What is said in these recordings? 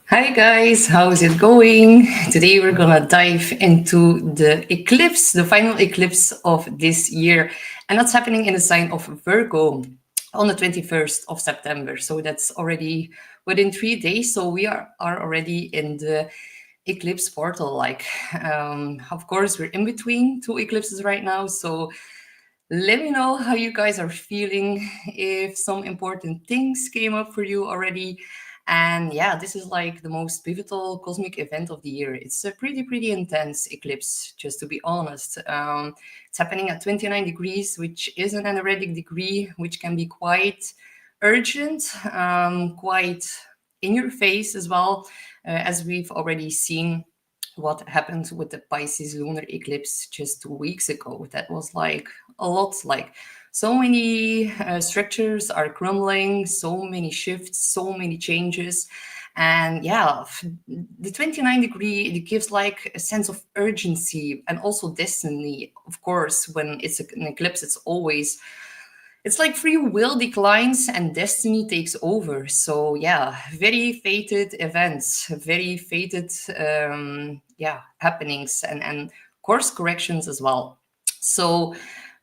Hi guys, how's it going? Today we're gonna dive into the eclipse, the final eclipse of this year, and that's happening in the sign of Virgo on the 21st of September. So that's already within 3 days. So we are already in the eclipse portal. Of course, we're in between two eclipses right now. So let me know how you guys are feeling, if some important things came up for you already. And yeah, this is like the most pivotal cosmic event of the year. It's a pretty intense eclipse, just to be honest. It's happening at 29 degrees, which is an anaretic degree, which can be quite urgent, quite in your face as well, as we've already seen what happened with the Pisces lunar eclipse just 2 weeks ago. That was like a lot. Like so many structures are crumbling, so many shifts, so many changes. And yeah, the 29 degree, it gives like a sense of urgency and also destiny. Of course, when it's an eclipse, it's like free will declines and destiny takes over. So yeah, very fated events, very fated happenings and course corrections as well. So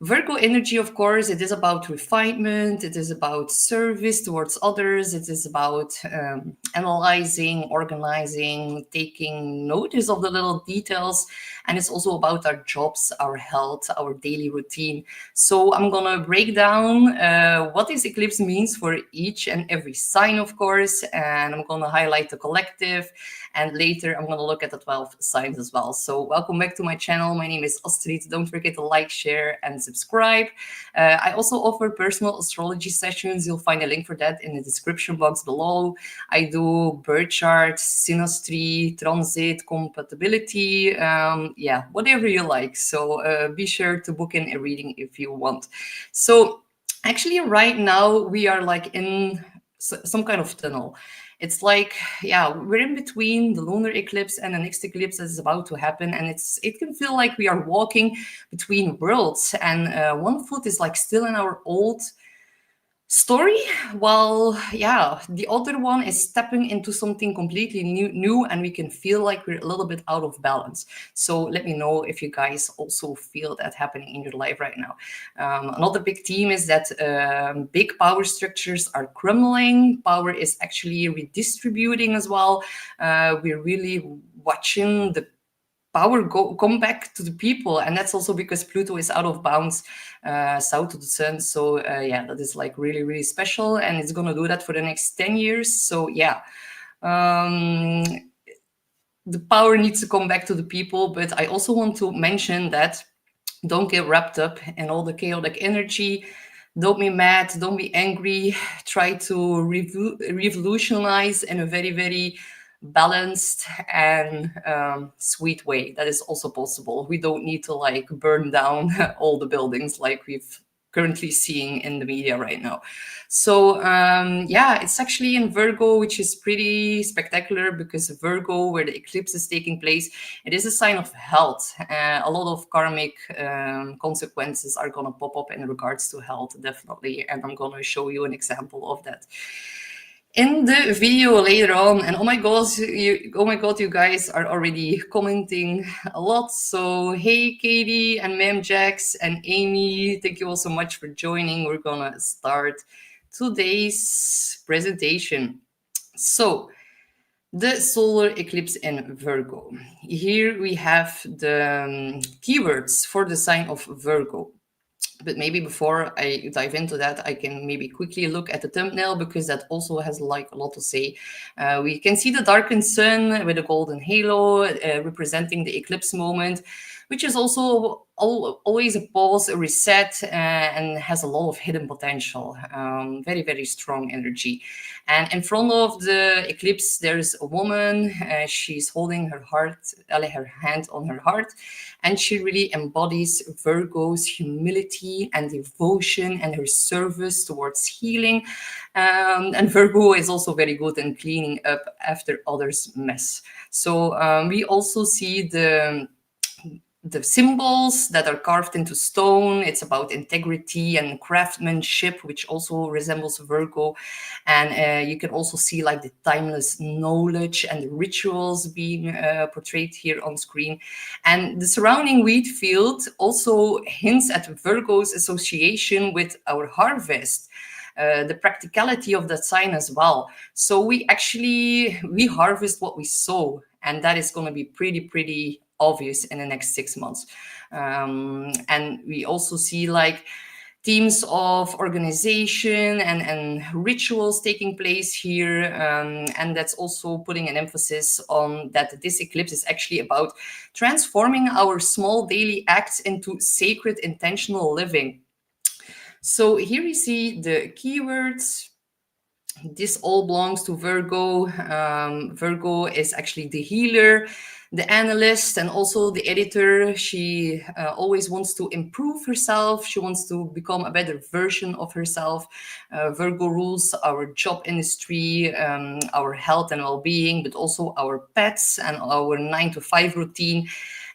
Virgo energy, of course, it is about refinement, it is about service towards others, it is about analyzing, organizing, taking notice of the little details, and it's also about our jobs, our health, our daily routine. So I'm gonna break down what this eclipse means for each and every sign, of course, and I'm gonna highlight the collective, and later I'm gonna look at the 12 signs as well. So welcome back to my channel. My name is Astrid. Don't forget to like, share, and subscribe. I also offer personal astrology sessions. You'll find a link for that in the description box below. I do birth charts, synastry, transit, compatibility, whatever you like. So be sure to book in a reading if you want. So actually right now we are like in some kind of tunnel. It's like, yeah, we're in between the lunar eclipse and the next eclipse that is about to happen, and it can feel like we are walking between worlds, and one foot is like still in our old story, while yeah, the other one is stepping into something completely new, and we can feel like we're a little bit out of balance. So let me know if you guys also feel that happening in your life right now. Another big theme is that big power structures are crumbling, power is actually redistributing as well. We're really watching the power come back to the people, and that's also because Pluto is out of bounds south of the sun. So yeah, that is like really special, and it's gonna do that for the next 10 years. So yeah, um, the power needs to come back to the people. But I also want to mention that don't get wrapped up in all the chaotic energy. Don't be mad, don't be angry. Try to revolutionize in a very balanced and sweet way. That is also possible. We don't need to like burn down all the buildings like we've currently seeing in the media right now. So yeah, it's actually in Virgo, which is pretty spectacular because Virgo, where the eclipse is taking place, it is a sign of health. A lot of karmic consequences are going to pop up in regards to health, definitely, and I'm going to show you an example of that in the video later on. And oh my god, you guys are already commenting a lot. So hey Katie and Ma'am Jax and Amy, thank you all so much for joining. We're gonna start today's presentation. So the solar eclipse in Virgo. Here we have the keywords for the sign of Virgo. But maybe before I dive into that, I can maybe quickly look at the thumbnail, because that also has like a lot to say. We can see the darkened sun with a golden halo representing the eclipse moment, which is also always a pause, a reset, and has a lot of hidden potential. Very strong energy. And in front of the eclipse, there's a woman. She's holding her her hand on her heart, and she really embodies Virgo's humility and devotion and her service towards healing. And Virgo is also very good in cleaning up after others' mess. So we also see the symbols that are carved into stone. It's about integrity and craftsmanship, which also resembles Virgo. And you can also see like the timeless knowledge and the rituals being portrayed here on screen. And the surrounding wheat field also hints at Virgo's association with our harvest. The practicality of that sign as well. So we harvest what we sow, and that is going to be pretty obvious in the next 6 months. And we also see like themes of organization and rituals taking place here. And that's also putting an emphasis on that this eclipse is actually about transforming our small daily acts into sacred intentional living. So here we see the keywords. This all belongs to Virgo. Virgo is actually the healer, the analyst, and also the editor. She always wants to improve herself. She wants to become a better version of herself. Virgo rules our job industry, our health and well-being, but also our pets and our 9 to 5 routine.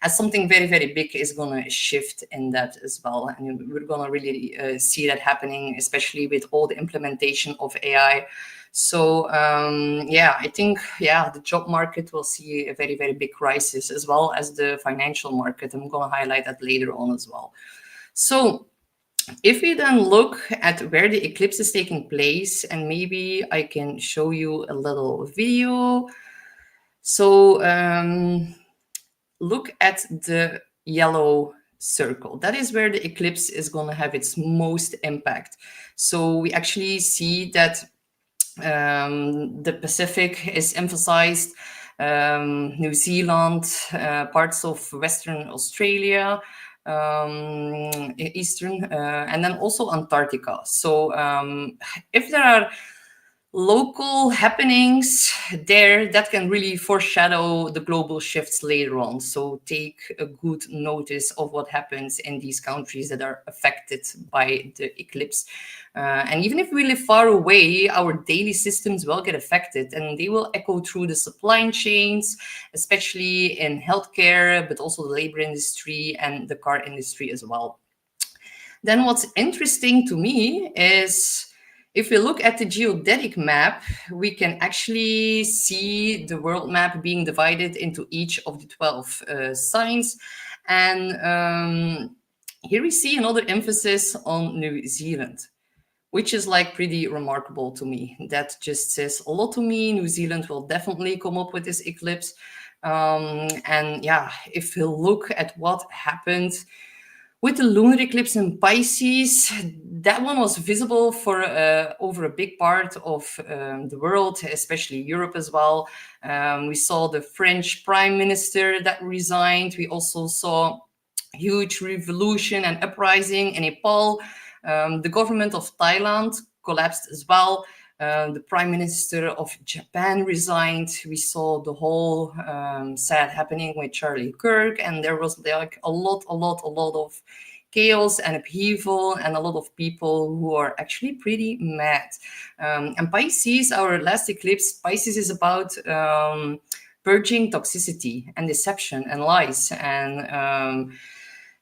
As something very big is going to shift in that as well. And we're going to really see that happening, especially with all the implementation of AI. So I think the job market will see a very big crisis, as well as the financial market. I'm going to highlight that later on as well. So if we then look at where the eclipse is taking place, and maybe I can show you a little video. So look at the yellow circle. That is where the eclipse is going to have its most impact. So we actually see that the Pacific is emphasized, New Zealand, parts of Western Australia, Eastern, and then also Antarctica. So if there are local happenings there, that can really foreshadow the global shifts later on. So take a good notice of what happens in these countries that are affected by the eclipse. And even if we live far away, our daily systems will get affected, and they will echo through the supply chains, especially in healthcare, but also the labor industry and the car industry as well. Then what's interesting to me is, if we look at the geodetic map, we can actually see the world map being divided into each of the 12 signs. And here we see another emphasis on New Zealand, which is like pretty remarkable to me. That just says a lot to me. New Zealand will definitely come up with this eclipse. If we look at what happened with the lunar eclipse in Pisces, that one was visible for over a big part of the world, especially Europe as well. We saw the French prime minister that resigned. We also saw huge revolution and uprising in Nepal. The government of Thailand collapsed as well. The prime minister of Japan resigned. We saw the whole sad happening with Charlie Kirk, and there was like a lot of chaos and upheaval, and a lot of people who are actually pretty mad. And Pisces, our last eclipse, Pisces is about purging toxicity and deception and lies. And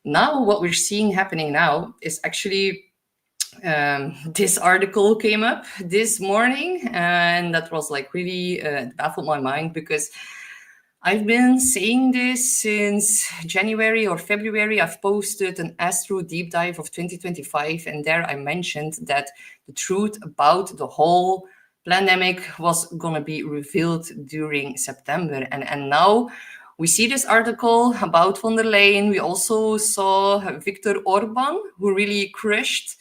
now what we're seeing happening now is actually this article came up this morning, and that was like really baffled my mind, because I've been saying this since January or February. I've posted an Astro Deep Dive of 2025, and there I mentioned that the truth about the whole pandemic was going to be revealed during September. And now we see this article about von der Leyen. We also saw Viktor Orban, who really crushed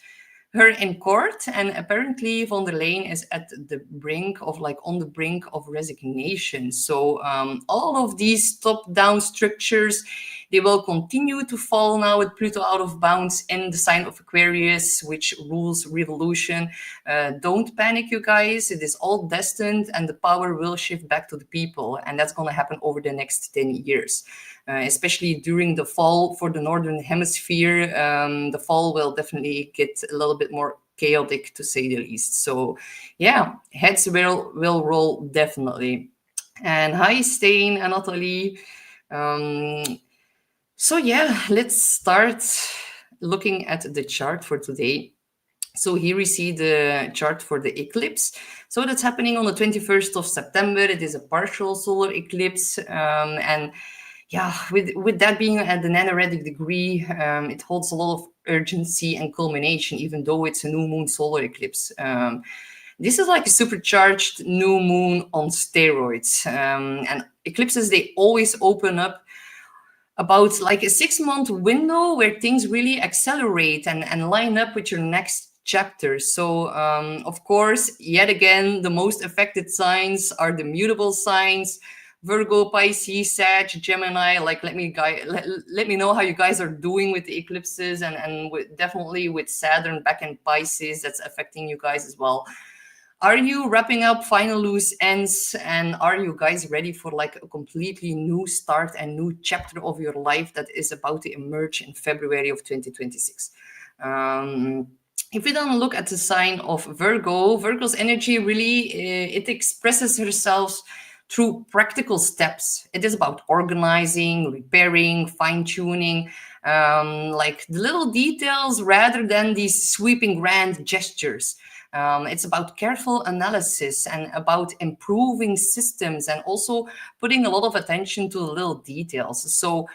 her in court, and apparently von der Leyen is at the brink of on the brink of resignation. So all of these top-down structures, they will continue to fall now with Pluto out of bounds in the sign of Aquarius, which rules revolution. Don't panic, you guys. It is all destined, and the power will shift back to the people, and that's going to happen over the next 10 years. Especially during the fall for the Northern Hemisphere, the fall will definitely get a little bit more chaotic, to say the least. So yeah, heads will roll definitely. And hi, Stain and Natalie. So yeah, let's start looking at the chart for today. So here we see the chart for the eclipse. So that's happening on the 21st of September. It is a partial solar eclipse. And yeah, with that being at the anaretic degree, it holds a lot of urgency and culmination, even though it's a new moon solar eclipse. This is like a supercharged new moon on steroids. And eclipses, they always open up about like a 6 month window where things really accelerate and line up with your next chapter. So, of course, yet again, the most affected signs are the mutable signs. Virgo, Pisces, Sag, Gemini. Like, let me know how you guys are doing with the eclipses, and definitely with Saturn back in Pisces, that's affecting you guys as well. Are you wrapping up final loose ends, and are you guys ready for like a completely new start and new chapter of your life that is about to emerge in February of 2026? If we then look at the sign of Virgo, Virgo's energy really it expresses herself through practical steps. It is about organizing, repairing, fine tuning, like the little details rather than these sweeping grand gestures. It's about careful analysis and about improving systems and also putting a lot of attention to the little details. So,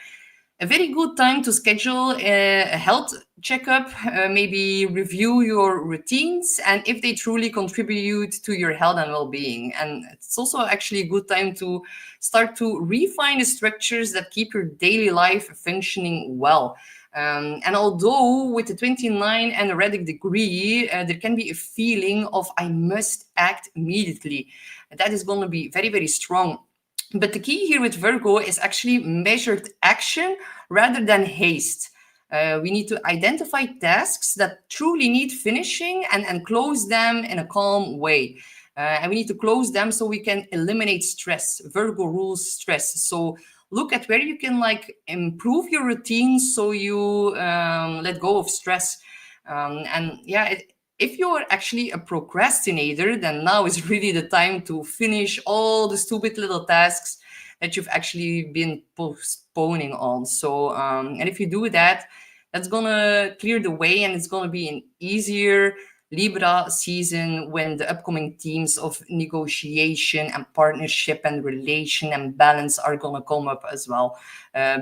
a very good time to schedule a health checkup, maybe review your routines and if they truly contribute to your health and well-being. And it's also actually a good time to start to refine the structures that keep your daily life functioning well. And although with the 29 anaretic degree, there can be a feeling of I must act immediately. That is going to be very, very strong. But the key here with Virgo is actually measured action rather than haste. We need to identify tasks that truly need finishing and close them in a calm way. And we need to close them so we can eliminate stress. Virgo rules stress. So look at where you can like improve your routine so you let go of stress. And yeah, if you're actually a procrastinator, then now is really the time to finish all the stupid little tasks that you've actually been postponing on. So, and if you do that, that's gonna clear the way and it's gonna be an easier Libra season when the upcoming themes of negotiation and partnership and relation and balance are gonna come up as well.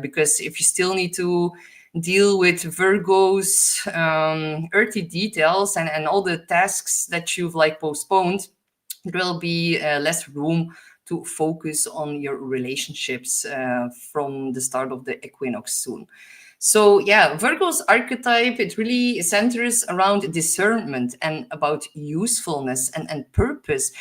Because if you still need to deal with Virgo's earthy details and all the tasks that you've like postponed, there will be less room to focus on your relationships from the start of the equinox soon. So yeah, Virgo's archetype, it really centers around discernment and about usefulness and purpose.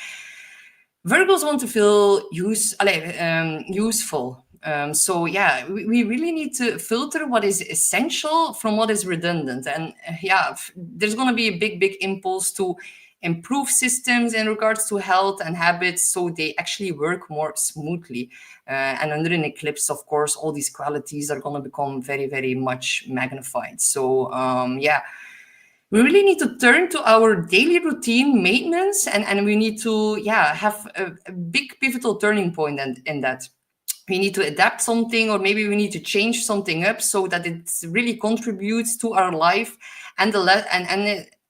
Virgos want to feel useful. So yeah, we really need to filter what is essential from what is redundant. And yeah, there's going to be a big impulse to improve systems in regards to health and habits so they actually work more smoothly. And under an eclipse, of course, all these qualities are going to become very much magnified. So yeah, we really need to turn to our daily routine maintenance and we need to have a big pivotal turning point in that we need to adapt something or maybe we need to change something up so that it really contributes to our life and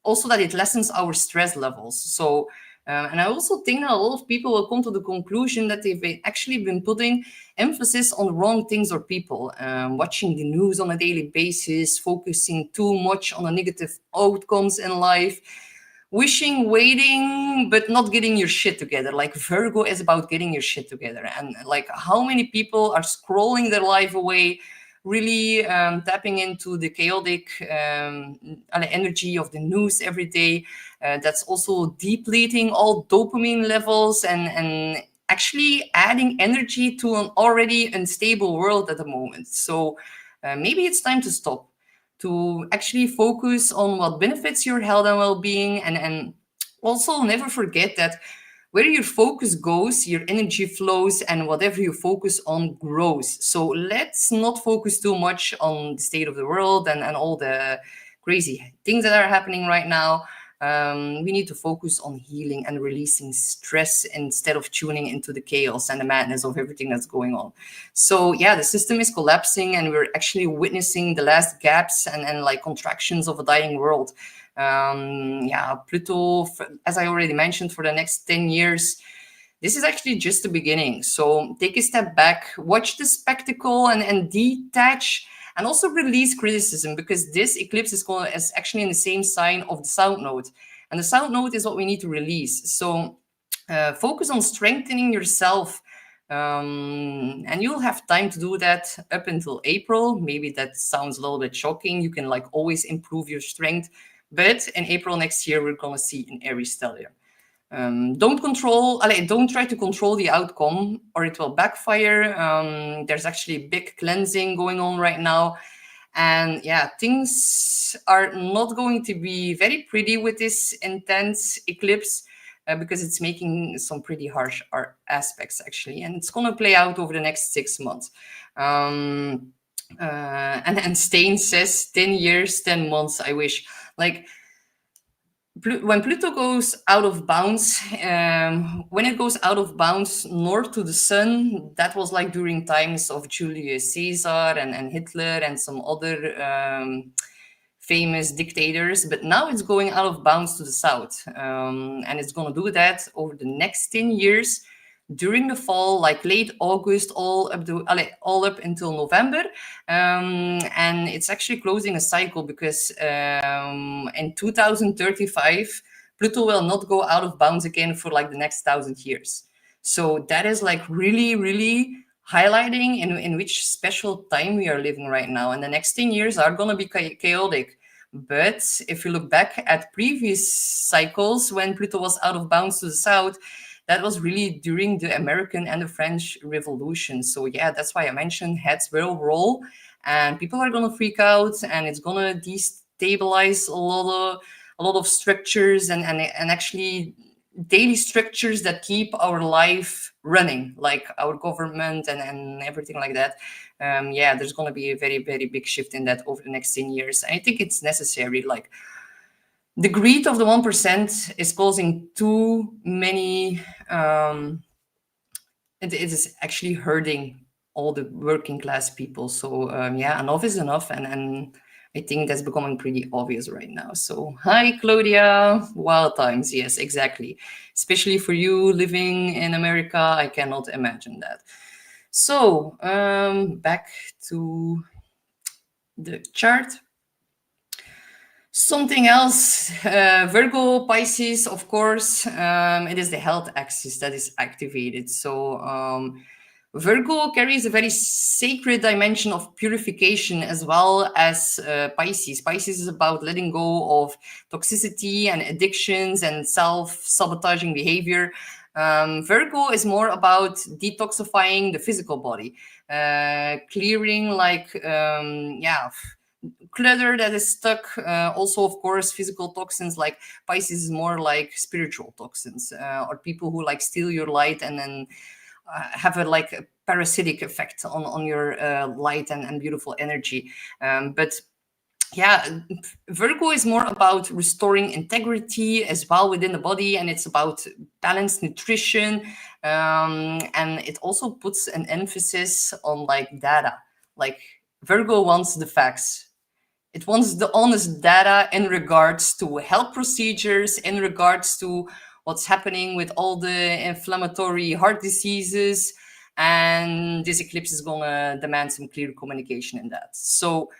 also that it lessens our stress levels. So and I also think that a lot of people will come to the conclusion that they've actually been putting emphasis on the wrong things or people, watching the news on a daily basis, focusing too much on the negative outcomes in life, wishing, waiting, but not getting your shit together. Like Virgo is about getting your shit together. And like how many people are scrolling their life away, really tapping into the chaotic energy of the news every day. That's also depleting all dopamine levels and actually adding energy to an already unstable world at the moment. So maybe it's time to stop, to actually focus on what benefits your health and well-being, and also never forget that where your focus goes, your energy flows, and whatever you focus on grows. So let's not focus too much on the state of the world and all the crazy things that are happening right now. We need to focus on healing and releasing stress instead of tuning into the chaos and the madness of everything that's going on. So yeah, the system is collapsing, and we're actually witnessing the last gaps and like contractions of a dying world. Yeah, Pluto, as I already mentioned, for the next 10 years, this is actually just the beginning. So take a step back, watch the spectacle, and detach, and also release criticism, because this eclipse is actually in the same sign of the South Node. And the South Node is what we need to release. So focus on strengthening yourself. And you'll have time to do that up until April. Maybe that sounds a little bit shocking. You can like always improve your strength. But in April next year, we're going to see an Aries stellium. Don't try to control the outcome, or it will backfire. There's actually big cleansing going on right now. And yeah, things are not going to be very pretty with this intense eclipse, because it's making some pretty harsh aspects, actually. And it's going to play out over the next 6 months. And Stain says 10 years, 10 months, I wish. Like, when Pluto goes out of bounds, when it goes out of bounds north to the sun, that was like during times of Julius Caesar and Hitler and some other famous dictators. But now it's going out of bounds to the south, and it's going to do that over the next 10 years during the fall, like late August, all up until November. And it's actually closing a cycle, because in 2035, Pluto will not go out of bounds again for like the next 1,000 years. So that is like really, really highlighting in which special time we are living right now. And the next 10 years are going to be chaotic. But if you look back at previous cycles when Pluto was out of bounds to the south, that was really during the American and the French Revolution. So yeah, that's why I mentioned heads will roll, and people are gonna freak out, and it's gonna destabilize a lot of structures and actually daily structures that keep our life running, like our government and everything like that. Yeah, there's gonna be a very, very big shift in that over the next 10 years. And I think it's necessary. Like, the greed of the 1% is causing too many. It is actually hurting all the working class people. So yeah, enough is enough, and I think that's becoming pretty obvious right now. So hi, Claudia. Wild times, yes, exactly. Especially for you living in America, I cannot imagine that. So back to the chart. Something else, Virgo, Pisces, of course, it is the health axis that is activated. So Virgo carries a very sacred dimension of purification, as well as Pisces. Pisces is about letting go of toxicity and addictions and self-sabotaging behavior. Virgo is more about detoxifying the physical body, clearing clutter that is stuck. Also, of course, physical toxins. Like Pisces is more like spiritual toxins, or people who like steal your light and then have a parasitic effect on your light and beautiful energy. But yeah, Virgo is more about restoring integrity as well within the body, and it's about balanced nutrition, and it also puts an emphasis on like data. Like Virgo wants the facts. It wants the honest data in regards to health procedures, in regards to what's happening with all the inflammatory heart diseases. And this eclipse is going to demand some clear communication in that. So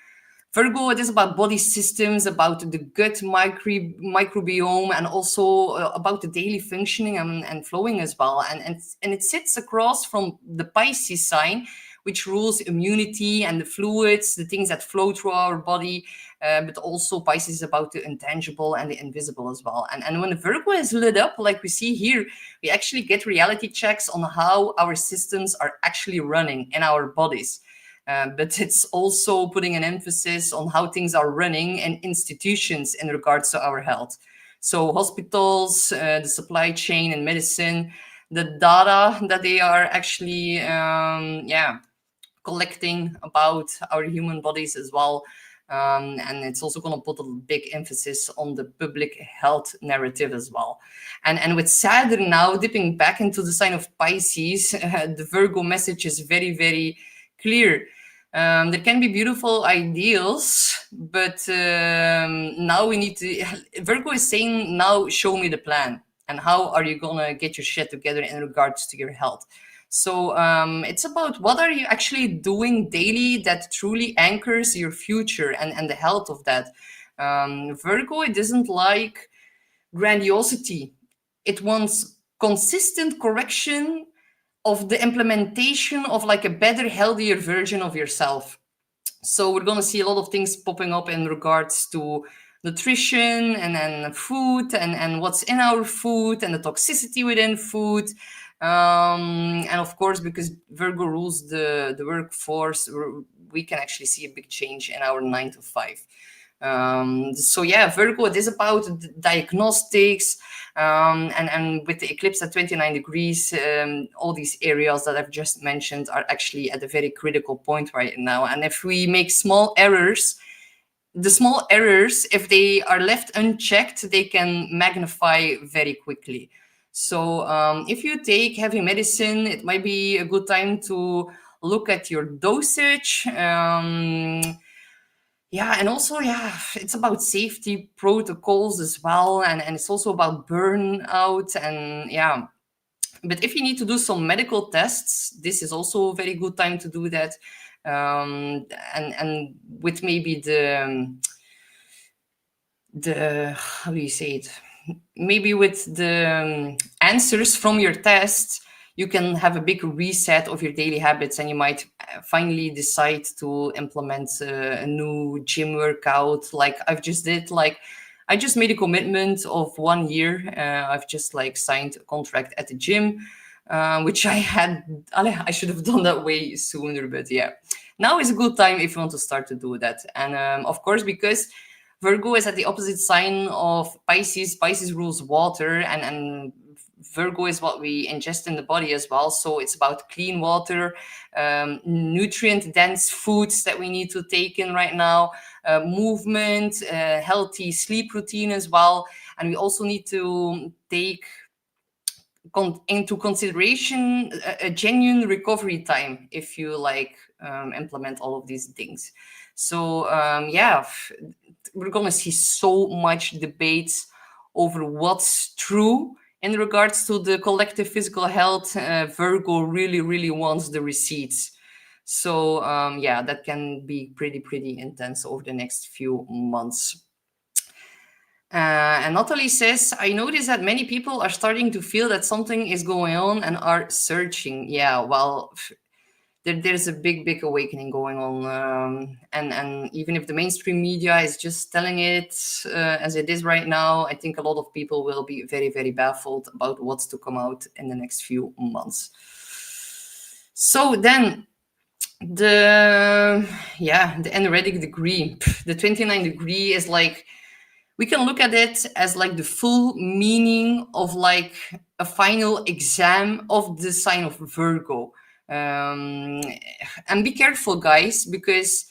Virgo, it is about body systems, about the gut microbiome, and also about the daily functioning and flowing as well. And it sits across from the Pisces sign, which rules immunity and the fluids, the things that flow through our body. But also Pisces is about the intangible and the invisible as well. And when Virgo is lit up, like we see here, we actually get reality checks on how our systems are actually running in our bodies. But it's also putting an emphasis on how things are running in institutions in regards to our health. So hospitals, the supply chain and medicine, the data that they are actually collecting about our human bodies as well. And it's also going to put a big emphasis on the public health narrative as well. And with Saturn now dipping back into the sign of Pisces, the Virgo message is very, very clear. There can be beautiful ideals, but now we need to. Virgo is saying, now show me the plan. And how are you going to get your shit together in regards to your health? So it's about what are you actually doing daily that truly anchors your future and the health of that. Virgo, it doesn't like grandiosity. It wants consistent correction of the implementation of like a better, healthier version of yourself. So we're going to see a lot of things popping up in regards to nutrition and then food and what's in our food and the toxicity within food. And of course, because Virgo rules the workforce, we can actually see a big change in our 9 to 5. So yeah, Virgo, it is about diagnostics, and with the eclipse at 29 degrees, all these areas that I've just mentioned are actually at a very critical point right now. And if we make small errors, the small errors, if they are left unchecked, they can magnify very quickly. So if you take heavy medicine, it might be a good time to look at your dosage. Yeah, and also, yeah, it's about safety protocols as well, and it's also about burnout, and yeah. But if you need to do some medical tests, this is also a very good time to do that. And with maybe the how do you say it? Maybe with the answers from your test, you can have a big reset of your daily habits, and you might finally decide to implement a new gym workout. Like I've just did, like I just made a commitment of 1 year. I've just like signed a contract at the gym, which I should have done that way sooner. But yeah, now is a good time if you want to start to do that. And of course, because Virgo is at the opposite sign of Pisces. Pisces rules water, and Virgo is what we ingest in the body as well. So it's about clean water, nutrient-dense foods that we need to take in right now, movement, healthy sleep routine as well. And we also need to take into consideration a genuine recovery time if you like implement all of these things. So yeah, we're going to see so much debates over what's true in regards to the collective physical health. Virgo really, really wants the receipts. So yeah, that can be pretty intense over the next few months. And Natalie says, I notice that many people are starting to feel that something is going on and are searching. Yeah, well, there's a big awakening going on. And even if the mainstream media is just telling it as it is right now, I think a lot of people will be very baffled about what's to come out in the next few months. So then the anaretic degree, the 29 degree is like, we can look at it as like the full meaning of like a final exam of the sign of Virgo. And be careful, guys, because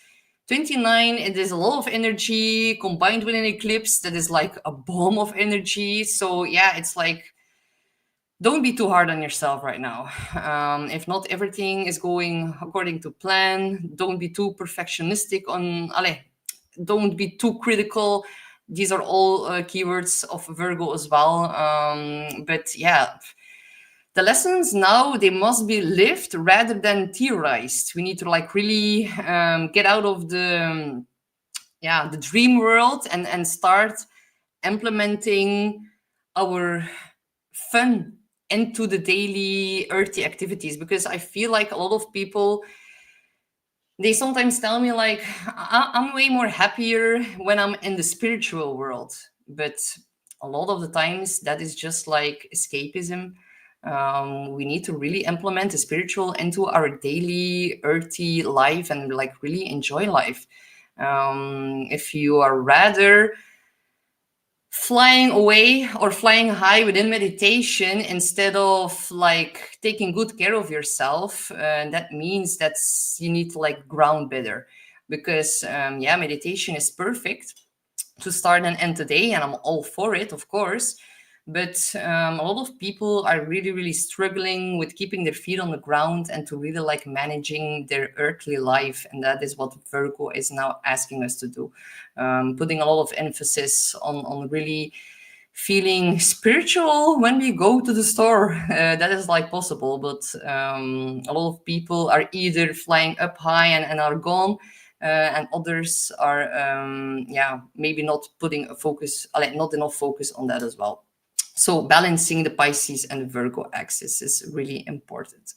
29, it is a lot of energy combined with an eclipse that is like a bomb of energy. So yeah, it's like, don't be too hard on yourself right now. If not everything is going according to plan, don't be too perfectionistic don't be too critical. These are all keywords of Virgo as well. But yeah, the lessons now, they must be lived rather than theorized. We need to like really get out of the dream world and start implementing our fun into the daily earthy activities. Because I feel like a lot of people, they sometimes tell me like, I'm way more happier when I'm in the spiritual world. But a lot of the times that is just like escapism. We need to really implement the spiritual into our daily earthy life and like really enjoy life. If you are rather flying away or flying high within meditation instead of like taking good care of yourself, that means that you need to like ground better. because yeah, meditation is perfect to start and end the day, and I'm all for it, of course. But a lot of people are really, really struggling with keeping their feet on the ground and to really like managing their earthly life. And that is what Virgo is now asking us to do, putting a lot of emphasis on really feeling spiritual when we go to the store. That is like possible, but a lot of people are either flying up high and are gone, and others are yeah, maybe not putting a focus, like not enough focus on that as well. So balancing the Pisces and the Virgo axis is really important.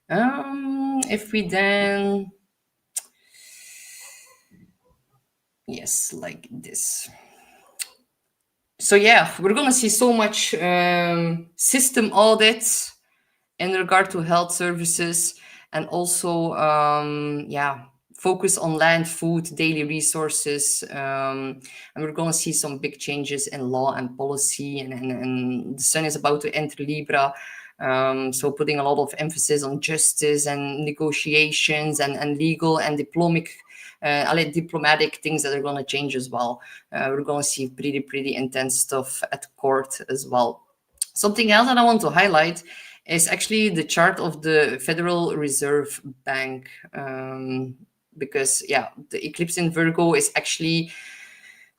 If we then, yes, like this. So yeah, we're gonna see so much system audits in regard to health services, and also yeah, focus on land, food, daily resources, and we're going to see some big changes in law and policy, and the sun is about to enter Libra, so putting a lot of emphasis on justice and negotiations and legal and diplomatic things that are going to change as well. We're going to see pretty intense stuff at court as well. Something else that I want to highlight is actually the chart of the Federal Reserve Bank, because yeah, the eclipse in Virgo is actually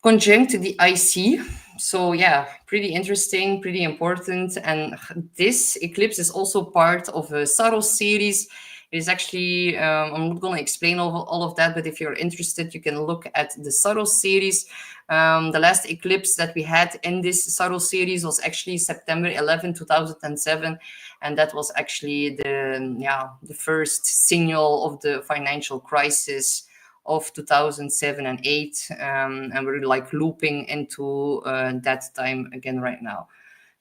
conjunct the IC. So yeah, pretty interesting, pretty important. And this eclipse is also part of a Saros series. It is actually, I'm not going to explain all of that, but if you're interested, you can look at the Saros series. The last eclipse that we had in this Saros series was actually September 11, 2007. And that was actually the first signal of the financial crisis of 2007 and 8, and we're like looping into that time again right now.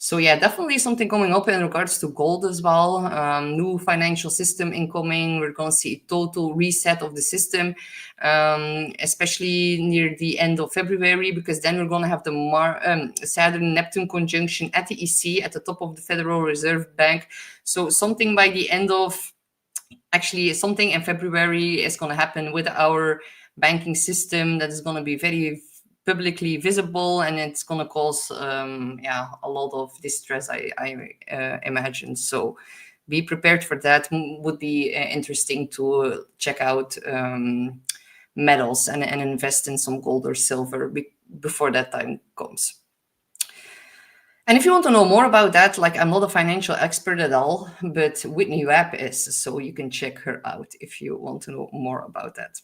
So yeah, definitely something coming up in regards to gold as well. New financial system incoming. We're going to see a total reset of the system, especially near the end of February, because then we're going to have the Saturn and Neptune conjunction at the EC, at the top of the Federal Reserve Bank. So something by the end of, actually something in February is going to happen with our banking system that is going to be very publicly visible, and it's going to cause yeah, a lot of distress, I imagine. So be prepared for that. Would be interesting to check out metals and invest in some gold or silver before that time comes. And if you want to know more about that, like, I'm not a financial expert at all, but Whitney Webb is, so you can check her out if you want to know more about that.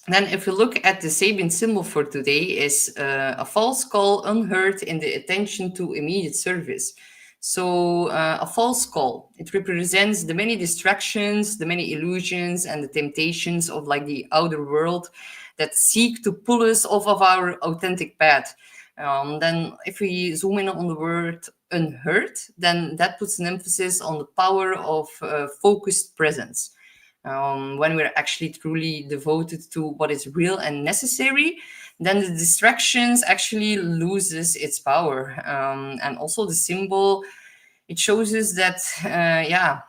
Then if we look at the Sabian symbol for today, is a false call unheard in the attention to immediate service. So a false call, it represents the many distractions, the many illusions, and the temptations of like the outer world that seek to pull us off of our authentic path. Then if we zoom in on the word unheard, then that puts an emphasis on the power of focused presence. When we're actually truly devoted to what is real and necessary, then the distractions actually loses its power. And also the symbol, it shows us that, yeah,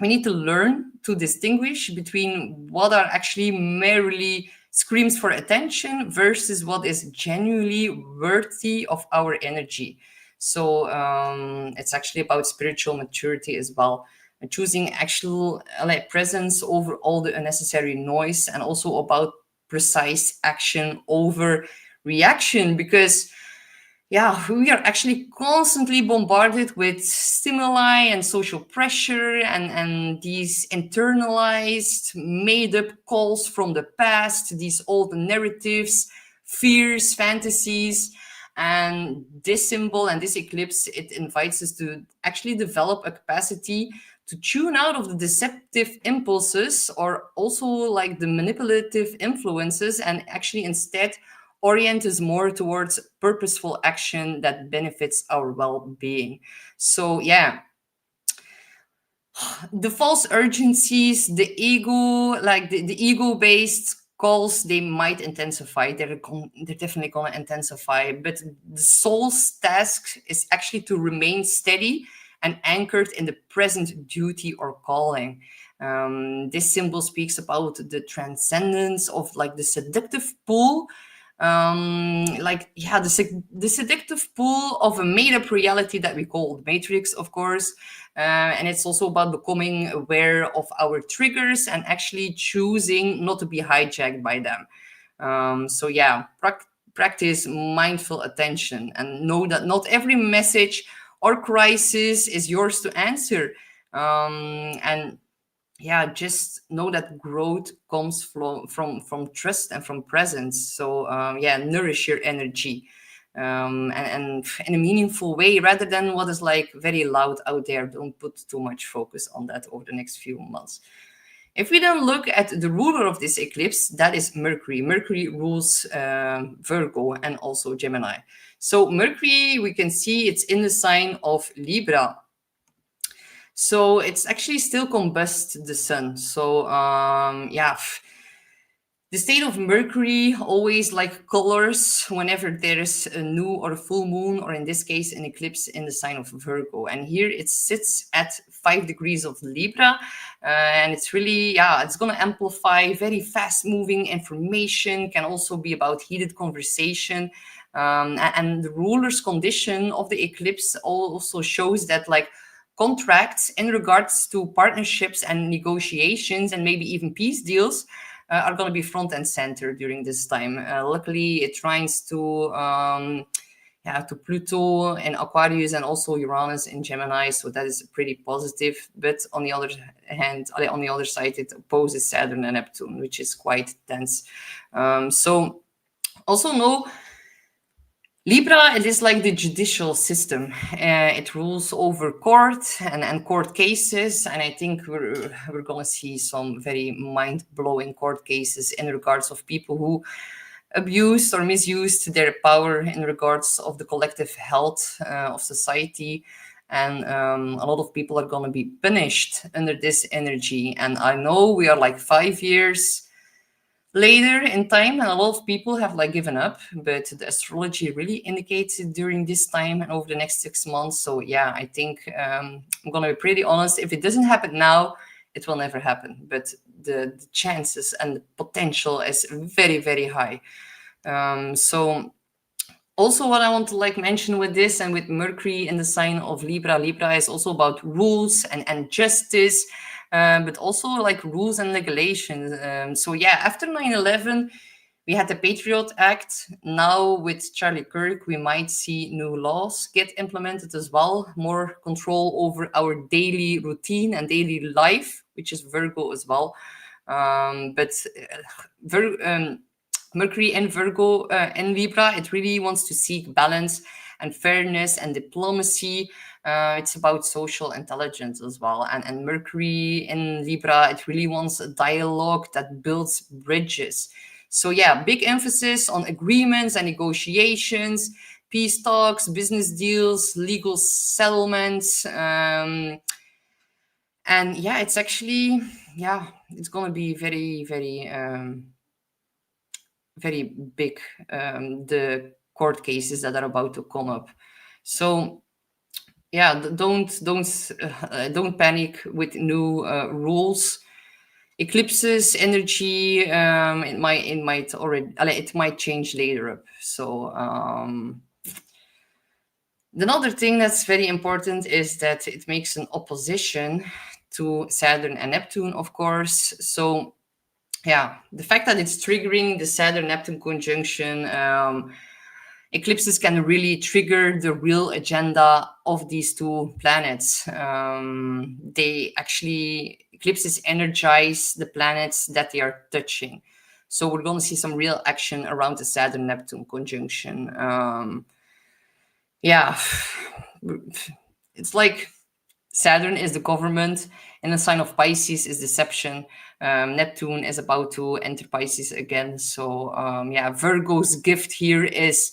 we need to learn to distinguish between what are actually merely screams for attention versus what is genuinely worthy of our energy. So it's actually about spiritual maturity as well, choosing actual presence over all the unnecessary noise, and also about precise action over reaction, because yeah, we are actually constantly bombarded with stimuli and social pressure, and these internalized, made up calls from the past, these old narratives, fears, fantasies. And this symbol and this eclipse, it invites us to actually develop a capacity to tune out of the deceptive impulses, or also like the manipulative influences, and actually instead orient us more towards purposeful action that benefits our well-being. So yeah, the false urgencies, the ego, like the ego-based calls, they might intensify. They're definitely going to intensify. But the soul's task is actually to remain steady and anchored in the present duty or calling. This symbol speaks about the transcendence of like the seductive pull, the seductive pull of a made-up reality that we call the matrix, of course. And it's also about becoming aware of our triggers and actually choosing not to be hijacked by them. Practice mindful attention and know that not every message or crisis is yours to answer. And yeah, just know that growth comes from trust and from presence. So nourish your energy, and in a meaningful way, rather than what is like very loud out there. Don't put too much focus on that over the next few months. If we then look at the ruler of this eclipse, that is Mercury. Mercury rules Virgo and also Gemini. So Mercury, we can see it's in the sign of Libra. So it's actually still combust the sun. So the state of Mercury always like colors whenever there is a new or a full moon, or in this case, an eclipse in the sign of Virgo. And here it sits at 5 degrees of Libra. And it's really, it's going to amplify very fast moving information, can also be about heated conversation. And the ruler's condition of the eclipse also shows that like contracts in regards to partnerships and negotiations and maybe even peace deals are going to be front and center during this time. Luckily, it trines to Pluto in Aquarius and also Uranus in Gemini, so that is pretty positive. But on the other hand, on the other side, it opposes Saturn and Neptune, which is quite tense. So also know Libra, it is like the judicial system. It rules over court and court cases. And I think we're going to see some very mind-blowing court cases in regards of people who abused or misused their power in regards of the collective health of society. And a lot of people are going to be punished under this energy. And I know we are like 5 years later in time, and a lot of people have like given up, but the astrology really indicates it during this time and over the next 6 months. So yeah, I think I'm gonna be pretty honest, if it doesn't happen now, it will never happen, but the chances and the potential is very, very high. So also what I want to like mention with this, and with Mercury in the sign of Libra is also about rules and justice, but also like rules and regulations. After 9/11, we had the Patriot Act. Now with Charlie Kirk, we might see new laws get implemented as well, more control over our daily routine and daily life, which is Virgo as well. Mercury and Virgo and Libra, it really wants to seek balance and fairness and diplomacy. It's about social intelligence as well. And Mercury in Libra, it really wants a dialogue that builds bridges. So yeah, big emphasis on agreements and negotiations, peace talks, business deals, legal settlements. And yeah, it's actually, it's going to be very, very... very big, the court cases that are about to come up. So don't panic with new rules. Eclipses energy, it might change later up. So another thing that's very important is that it makes an opposition to Saturn and Neptune, of course. So the fact that it's triggering the Saturn-Neptune conjunction, eclipses can really trigger the real agenda of these two planets. Eclipses energize the planets that they are touching. So we're going to see some real action around the Saturn-Neptune conjunction. It's like Saturn is the government, and the sign of Pisces is deception. Neptune is about to enter Pisces again. So Virgo's gift here is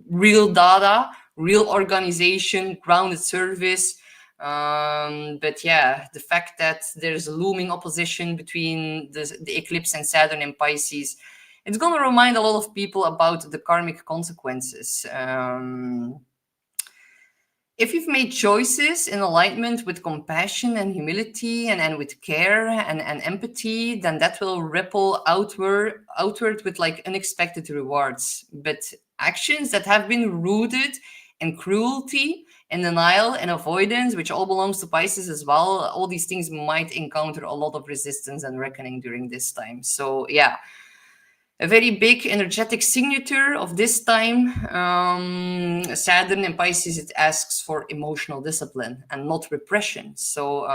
real data, real organization, grounded service. The fact that there's a looming opposition between the eclipse and Saturn in Pisces, it's going to remind a lot of people about the karmic consequences. if you've made choices in alignment with compassion and humility and with care and empathy, then that will ripple outward with like unexpected rewards. But actions that have been rooted in cruelty and denial and avoidance, which all belongs to Pisces as well, all these things might encounter a lot of resistance and reckoning during this time. So yeah, a very big energetic signature of this time. Saturn in Pisces, it asks for emotional discipline and not repression. So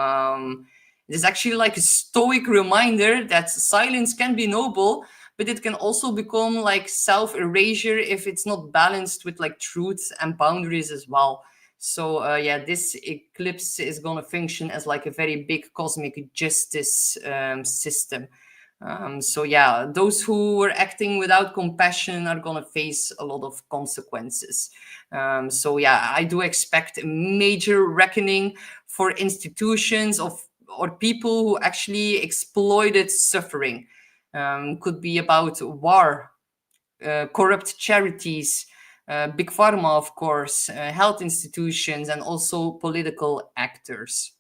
it is actually like a stoic reminder that silence can be noble, but it can also become like self-erasure if it's not balanced with like truth and boundaries as well. So yeah, this eclipse is going to function as like a very big cosmic justice system. So yeah, those who were acting without compassion are going to face a lot of consequences. So yeah, I do expect a major reckoning for institutions or people who actually exploited suffering. Could be about war, corrupt charities, big pharma, of course, health institutions, and also political actors.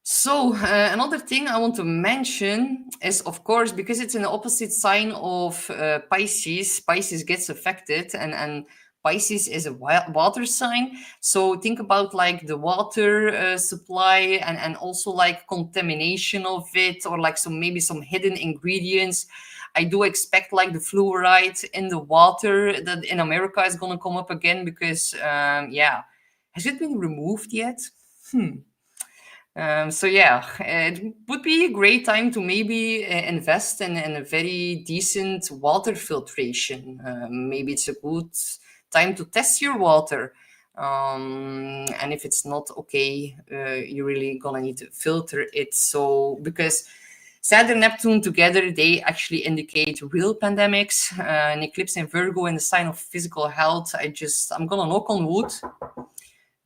So another thing I want to mention is, of course, because it's in the opposite sign of Pisces, Pisces gets affected, and Pisces is a water sign. So think about like the water supply and also like contamination of it, or like maybe some hidden ingredients. I do expect like the fluoride in the water that in America is going to come up again because, yeah, has it been removed yet? So yeah, it would be a great time to maybe invest in a very decent water filtration. Maybe it's a good time to test your water. And if it's not okay, you're really gonna need to filter it. So because Saturn and Neptune together, they actually indicate real pandemics. An eclipse in Virgo in the sign of physical health. I'm gonna knock on wood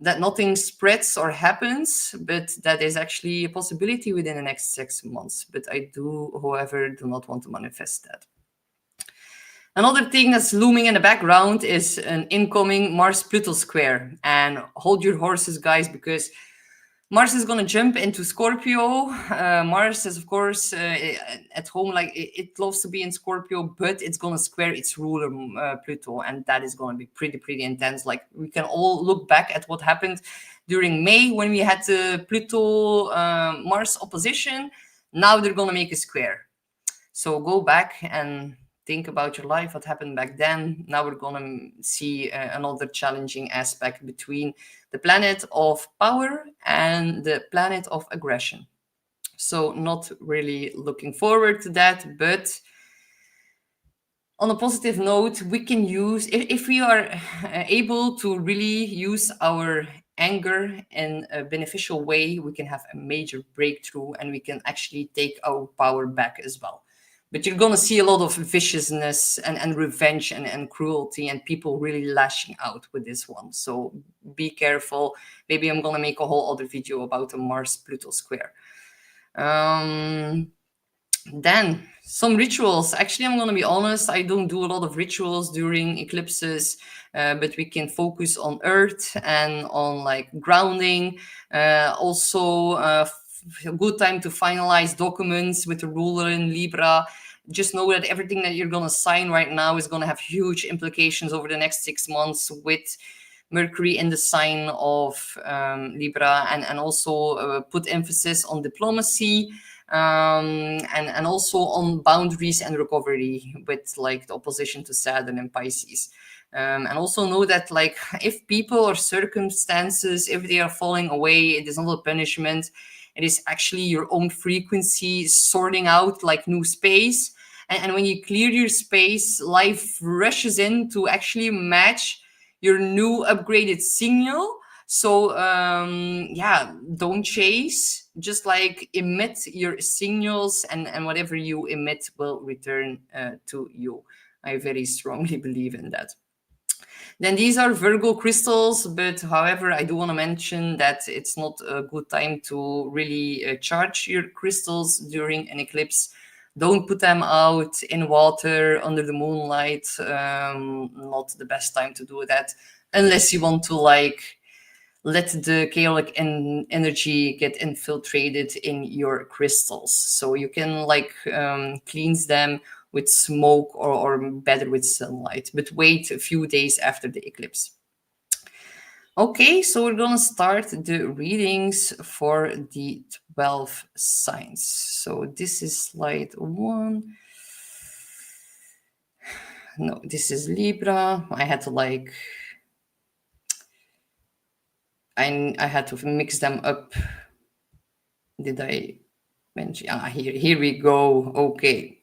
that nothing spreads or happens, but that is actually a possibility within the next 6 months. But I do, however, do not want to manifest that. Another thing that's looming in the background is an incoming Mars-Pluto square. And hold your horses, guys, because Mars is going to jump into Scorpio. Mars is, of course, at home, like it loves to be in Scorpio, but it's going to square its ruler, Pluto, and that is going to be pretty intense. Like we can all look back at what happened during May when we had the Pluto Mars opposition. Now they're going to make a square. So go back and think about your life, what happened back then. Now we're going to see another challenging aspect between the planet of power and the planet of aggression. So not really looking forward to that, but on a positive note, we can use, if we are able to really use our anger in a beneficial way, we can have a major breakthrough and we can actually take our power back as well. But you're going to see a lot of viciousness and revenge and cruelty and people really lashing out with this one. So be careful. Maybe I'm going to make a whole other video about the Mars-Pluto square. Then some rituals. Actually, I'm going to be honest, I don't do a lot of rituals during eclipses, but we can focus on Earth and on like grounding. Also, a good time to finalize documents with the ruler in Libra. Just know that everything that you're going to sign right now is going to have huge implications over the next 6 months with Mercury in the sign of Libra, and also put emphasis on diplomacy and also on boundaries and recovery with like the opposition to Saturn and Pisces. And also know that like if people or circumstances, if they are falling away, it is not a punishment. It is actually your own frequency sorting out like new space. And when you clear your space, life rushes in to actually match your new upgraded signal. So yeah, don't chase, just like emit your signals, and whatever you emit will return to you. I very strongly believe in that. Then these are Virgo crystals, but however, I do want to mention that it's not a good time to really charge your crystals during an eclipse. Don't put them out in water under the moonlight. Not the best time to do that, unless you want to like let the chaotic energy get infiltrated in your crystals. So you can like cleanse them with smoke or better with sunlight, but wait a few days after the eclipse. Okay, so we're gonna start the readings for the 12 signs. So this is slide 1. No, this is Libra. I had to like I had to mix them up. Did I mention? Here we go. Okay.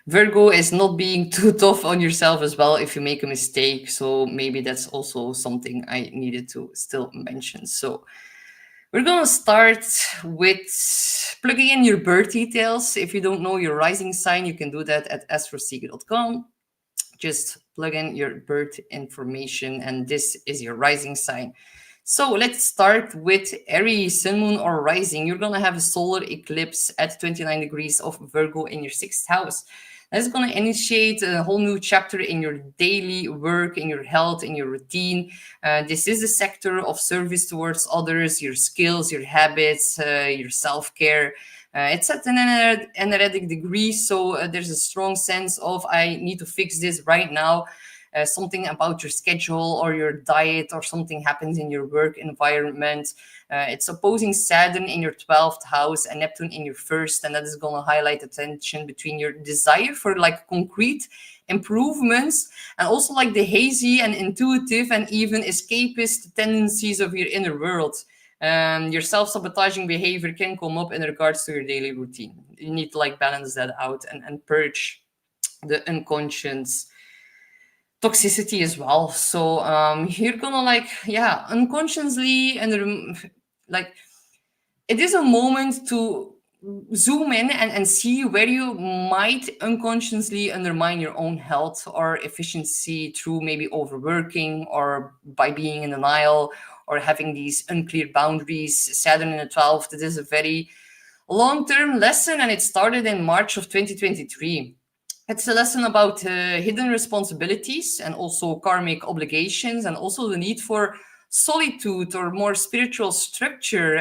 Virgo is not being too tough on yourself as well if you make a mistake. So maybe that's also something I needed to still mention. So we're going to start with plugging in your birth details. If you don't know your rising sign, you can do that at astroseeker.com. Just plug in your birth information, and this is your rising sign. So let's start with Aries, sun, moon, or rising. You're going to have a solar eclipse at 29 degrees of Virgo in your 6th house. That's going to initiate a whole new chapter in your daily work, in your health, in your routine. This is the sector of service towards others, your skills, your habits, your self-care. It's at an anaretic degree, so there's a strong sense of I need to fix this right now. Something about your schedule or your diet or something happens in your work environment. It's opposing Saturn in your 12th house and Neptune in your 1st, and that is going to highlight the tension between your desire for like concrete improvements and also like the hazy and intuitive and even escapist tendencies of your inner world. Your self-sabotaging behavior can come up in regards to your daily routine. You need to like balance that out and purge the unconscious toxicity as well. So you're gonna like unconsciously and like it is a moment to zoom in and see where you might unconsciously undermine your own health or efficiency through maybe overworking or by being in denial or having these unclear boundaries. Saturn in the 12th, it is a very long-term lesson, and it started in March of 2023. It's a lesson about hidden responsibilities and also karmic obligations, and also the need for solitude or more spiritual structure.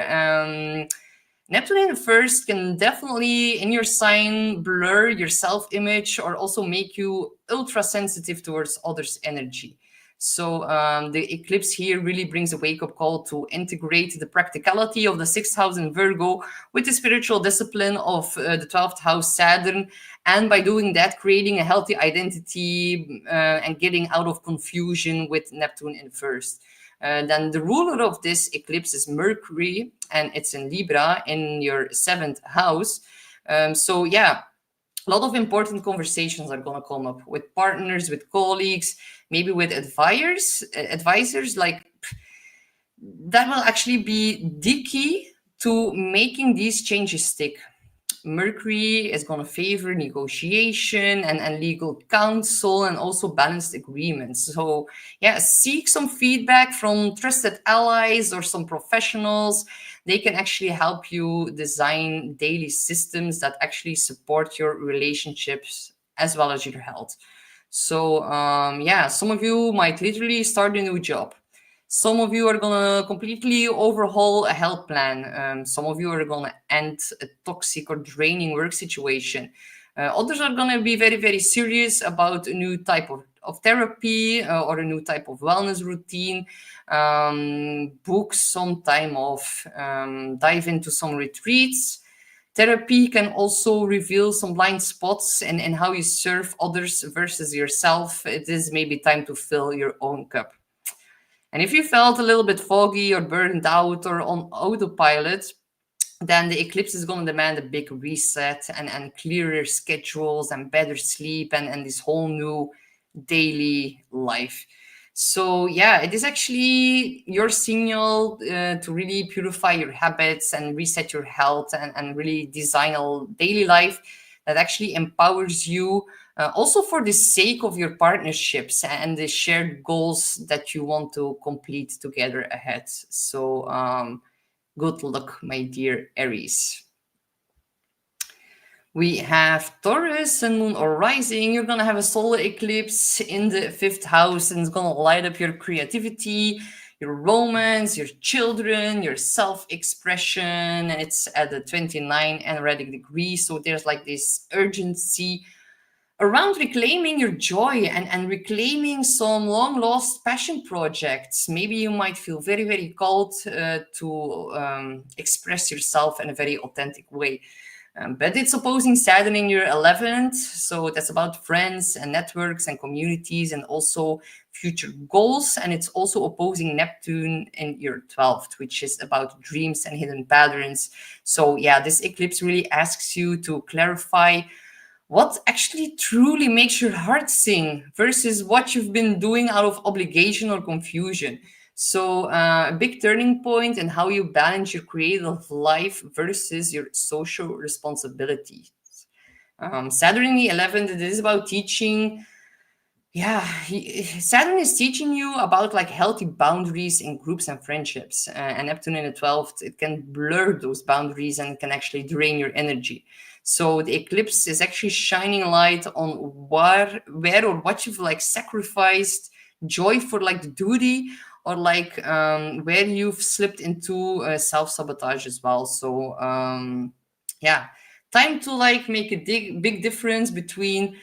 Neptune in the 1st can definitely, in your sign, blur your self-image or also make you ultra sensitive towards others' energy. So the eclipse here really brings a wake-up call to integrate the practicality of the 6th house in Virgo with the spiritual discipline of the 12th house Saturn, and by doing that, creating a healthy identity and getting out of confusion with Neptune in 1st. Then the ruler of this eclipse is Mercury, and it's in Libra in your 7th house. So yeah, a lot of important conversations are going to come up with partners, with colleagues, maybe with advisors. Like that will actually be the key to making these changes stick. Mercury is going to favor negotiation and legal counsel and also balanced agreements. So yeah, seek some feedback from trusted allies or some professionals. They can actually help you design daily systems that actually support your relationships as well as your health. So yeah, some of you might literally start a new job. Some of you are going to completely overhaul a health plan. Some of you are going to end a toxic or draining work situation. Others are going to be very, very serious about a new type of therapy or a new type of wellness routine. Book some time off. Dive into some retreats. Therapy can also reveal some blind spots in how you serve others versus yourself. It is maybe time to fill your own cup. And if you felt a little bit foggy or burned out or on autopilot, then the eclipse is going to demand a big reset and clearer schedules and better sleep and this whole new daily life. So yeah, it is actually your signal to really purify your habits and reset your health and really design a daily life that actually empowers you also for the sake of your partnerships and the shared goals that you want to complete together ahead. So good luck, my dear Aries. We have Taurus, sun, moon, or rising. You're going to have a solar eclipse in the 5th house, and it's going to light up your creativity, your romance, your children, your self-expression, and it's at the 29 anaretic degree. So there's like this urgency around reclaiming your joy and reclaiming some long lost passion projects. Maybe you might feel very, very called to express yourself in a very authentic way. But it's opposing Saturn in your 11th. So that's about friends and networks and communities and also future goals. And it's also opposing Neptune in your 12th, which is about dreams and hidden patterns. So, yeah, this eclipse really asks you to clarify what actually truly makes your heart sing versus what you've been doing out of obligation or confusion. So, a big turning point in how you balance your creative life versus your social responsibilities. Saturn in the 11th, it is about teaching. Yeah, Saturn is teaching you about like healthy boundaries in groups and friendships. And Neptune in the 12th, it can blur those boundaries and can actually drain your energy. So the eclipse is actually shining light on where or what you've like sacrificed joy for like the duty, or like where you've slipped into self-sabotage as well. So yeah, time to like make a big difference between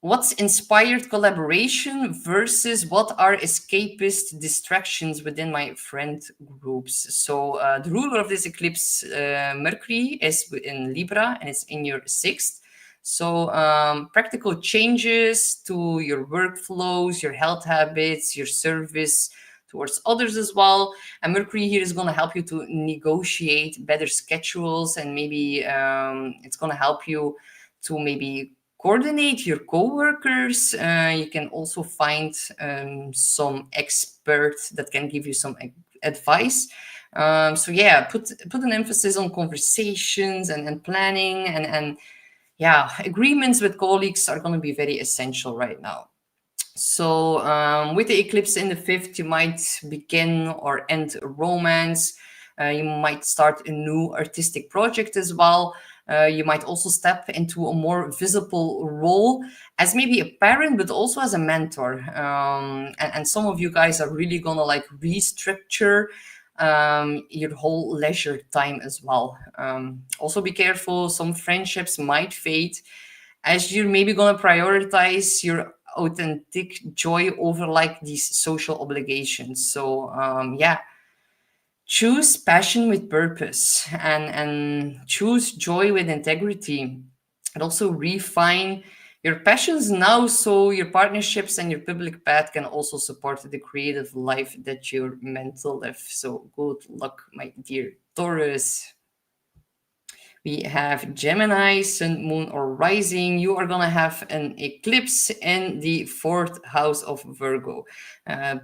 what's inspired collaboration versus what are escapist distractions within my friend groups. So the ruler of this eclipse, Mercury, is in Libra and it's in your 6th. So practical changes to your workflows, your health habits, your service towards others as well. And Mercury here is going to help you to negotiate better schedules, and maybe it's going to help you to maybe coordinate your co-workers. You can also find some experts that can give you some advice. So yeah, put an emphasis on conversations and planning, and yeah, agreements with colleagues are going to be very essential right now. So with the eclipse in the 5th, you might begin or end a romance. You might start a new artistic project as well. You might also step into a more visible role as maybe a parent, but also as a mentor. And some of you guys are really gonna like restructure your whole leisure time as well. Also be careful, some friendships might fade as you're maybe gonna prioritize your authentic joy over like these social obligations. So yeah, choose passion with purpose, and choose joy with integrity, and also refine your passions now so your partnerships and your public path can also support the creative life that you're meant to live. So good luck, my dear Taurus. We have Gemini, Sun, Moon, or Rising. You are going to have an eclipse in the 4th house of Virgo,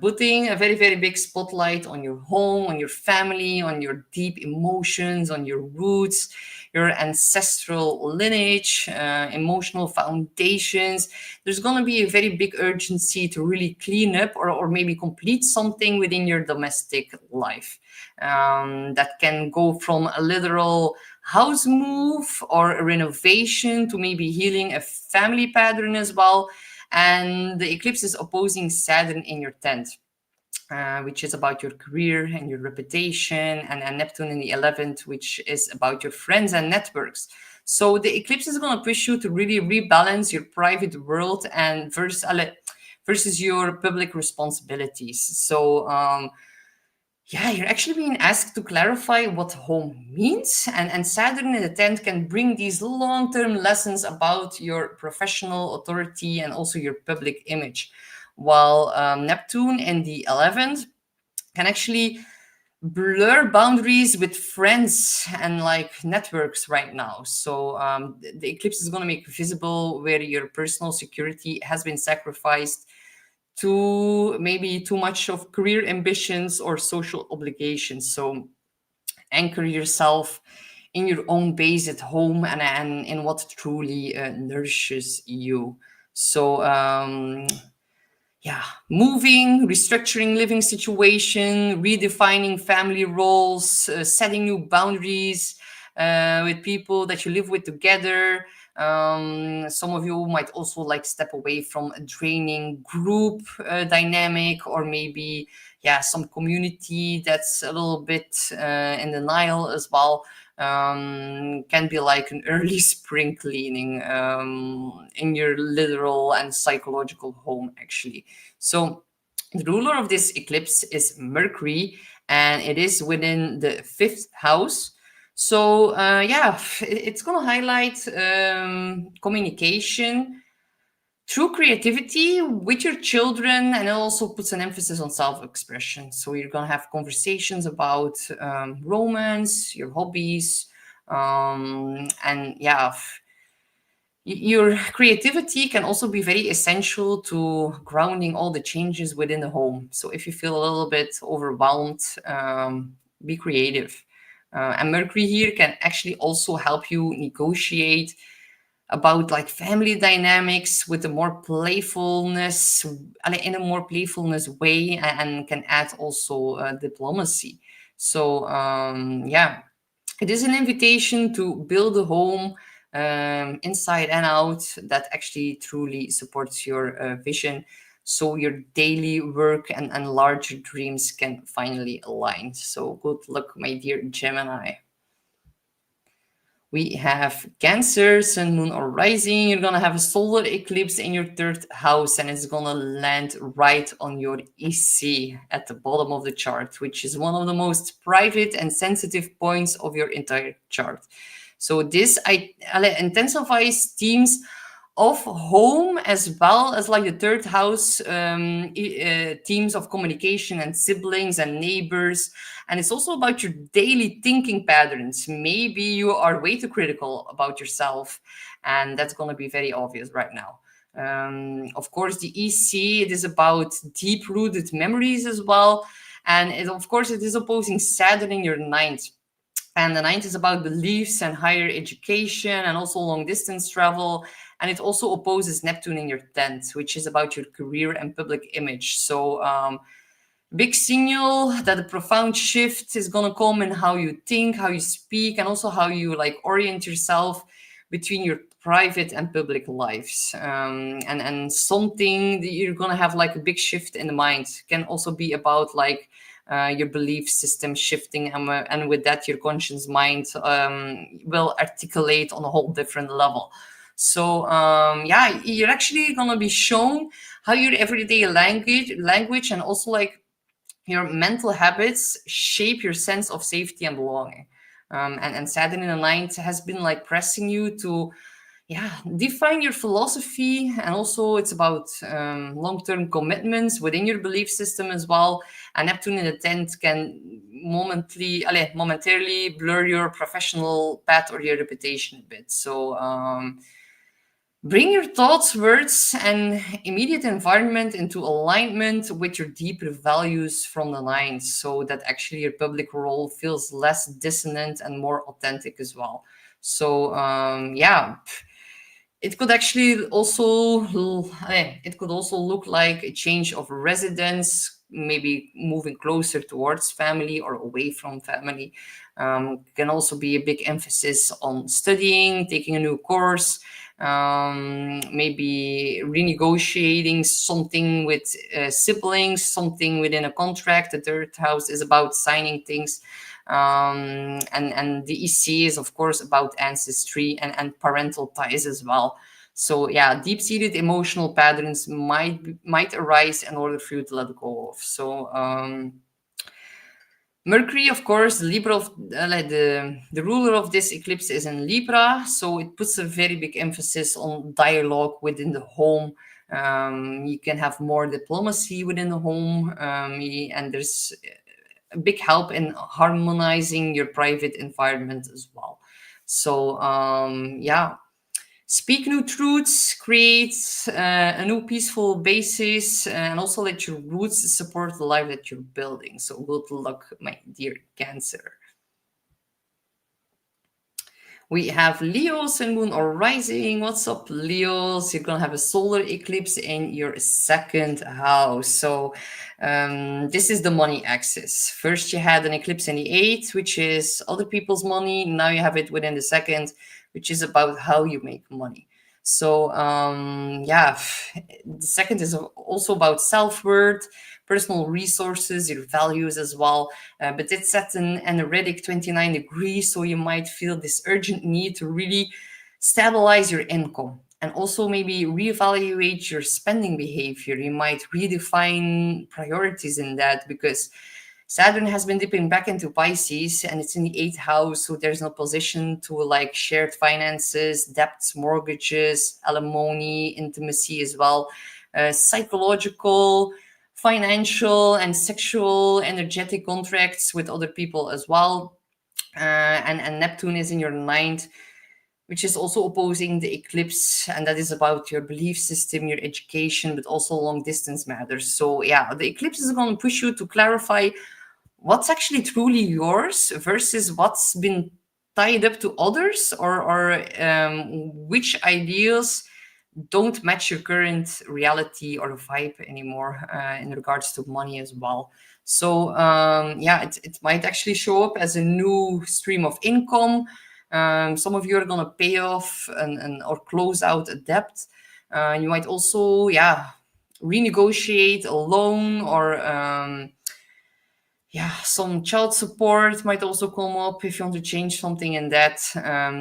putting a very, very big spotlight on your home, on your family, on your deep emotions, on your roots, your ancestral lineage, emotional foundations. There's going to be a very big urgency to really clean up or maybe complete something within your domestic life. That can go from a literal house move or a renovation to maybe healing a family pattern as well. And the eclipse is opposing Saturn in your 10th, which is about your career and your reputation, and Neptune in the 11th, which is about your friends and networks. So the eclipse is going to push you to really rebalance your private world and versus your public responsibilities. So yeah, you're actually being asked to clarify what home means. And Saturn in the 10th can bring these long-term lessons about your professional authority and also your public image. While Neptune in the 11th can actually blur boundaries with friends and like networks right now. So the eclipse is going to make visible where your personal security has been sacrificed to maybe too much of career ambitions or social obligations. So anchor yourself in your own base at home and in what truly nourishes you. So yeah, moving, restructuring living situation, redefining family roles, setting new boundaries with people that you live with together. Some of you might also like step away from a draining group dynamic, or maybe yeah, some community that's a little bit in denial as well. Can be like an early spring cleaning in your literal and psychological home, actually. So the ruler of this eclipse is Mercury, and it is within the fifth house. So yeah, it's going to highlight communication through creativity with your children, and it also puts an emphasis on self-expression. So you're going to have conversations about romance, your hobbies, and yeah, your creativity can also be very essential to grounding all the changes within the home. So if you feel a little bit overwhelmed, be creative. And Mercury here can actually also help you negotiate about like family dynamics with a more playfulness, in a more playfulness way, and can add also diplomacy. So yeah, it is an invitation to build a home inside and out that actually truly supports your vision, so your daily work and larger dreams can finally align. So good luck, my dear Gemini. We have Cancer, Sun, Moon, or Rising. You're gonna have a solar eclipse in your third house, and it's gonna land right on your EC at the bottom of the chart, which is one of the most private and sensitive points of your entire chart. So this intensifies themes of home, as well as like the third house themes of communication and siblings and neighbors. And it's also about your daily thinking patterns. Maybe you are way too critical about yourself, and that's going to be very obvious right now. Of course, the EC, it is about deep rooted memories as well. And of course, it is opposing Saturn in your ninth. And the ninth is about beliefs and higher education and also long distance travel. And it also opposes Neptune in your 10th, which is about your career and public image. So big signal that a profound shift is going to come in how you think, how you speak, and also how you like orient yourself between your private and public lives. And something that you're going to have like a big shift in the mind can also be about like your belief system shifting, and with that your conscious mind will articulate on a whole different level. So yeah, you're actually going to be shown how your everyday language and also like your mental habits shape your sense of safety and belonging. And Saturn in the ninth has been like pressing you to, yeah, define your philosophy. And also it's about long-term commitments within your belief system as well. And Neptune in the 10th can momentarily blur your professional path or your reputation a bit. So bring your thoughts, words, and immediate environment into alignment with your deeper values from the ninth, so that actually your public role feels less dissonant and more authentic as well. So yeah, it could actually also look like a change of residence, maybe moving closer towards family or away from family. Can also be a big emphasis on studying, taking a new course, maybe renegotiating something with siblings, something within a contract. The third house is about signing things. And the EC is of course about ancestry and parental ties as well. So yeah, deep-seated emotional patterns might arise in order for you to let go of. So Mercury, of course, Libra the ruler of this eclipse is in Libra, so it puts a very big emphasis on dialogue within the home. You can have more diplomacy within the home, and there's a big help in harmonizing your private environment as well. So yeah, speak new truths, create a new peaceful basis, and also let your roots support the life that you're building. So good luck, my dear Cancer. We have Leos and Moon or Rising. What's up, Leos? You're going to have a solar eclipse in your second house. So this is the money axis. First, you had an eclipse in the eighth, which is other people's money. Now you have it within the second, which is about how you make money. So yeah, the second is also about self-worth, personal resources, your values as well. But it's set in anaretic 29 degrees, so you might feel this urgent need to really stabilize your income and also maybe reevaluate your spending behavior. You might redefine priorities in that, because Saturn has been dipping back into Pisces and it's in the eighth house, so there's no position to like shared finances, debts, mortgages, alimony, intimacy as well, psychological, financial, and sexual, energetic contracts with other people as well. And Neptune is in your ninth, which is also opposing the eclipse, and that is about your belief system, your education, but also long distance matters. So yeah, the eclipse is going to push you to clarify what's actually truly yours versus what's been tied up to others, or which ideas don't match your current reality or vibe anymore, in regards to money as well. So yeah, it might actually show up as a new stream of income. Some of you are going to pay off and or close out a debt. You might also, yeah, renegotiate a loan, or yeah, some child support might also come up if you want to change something in that.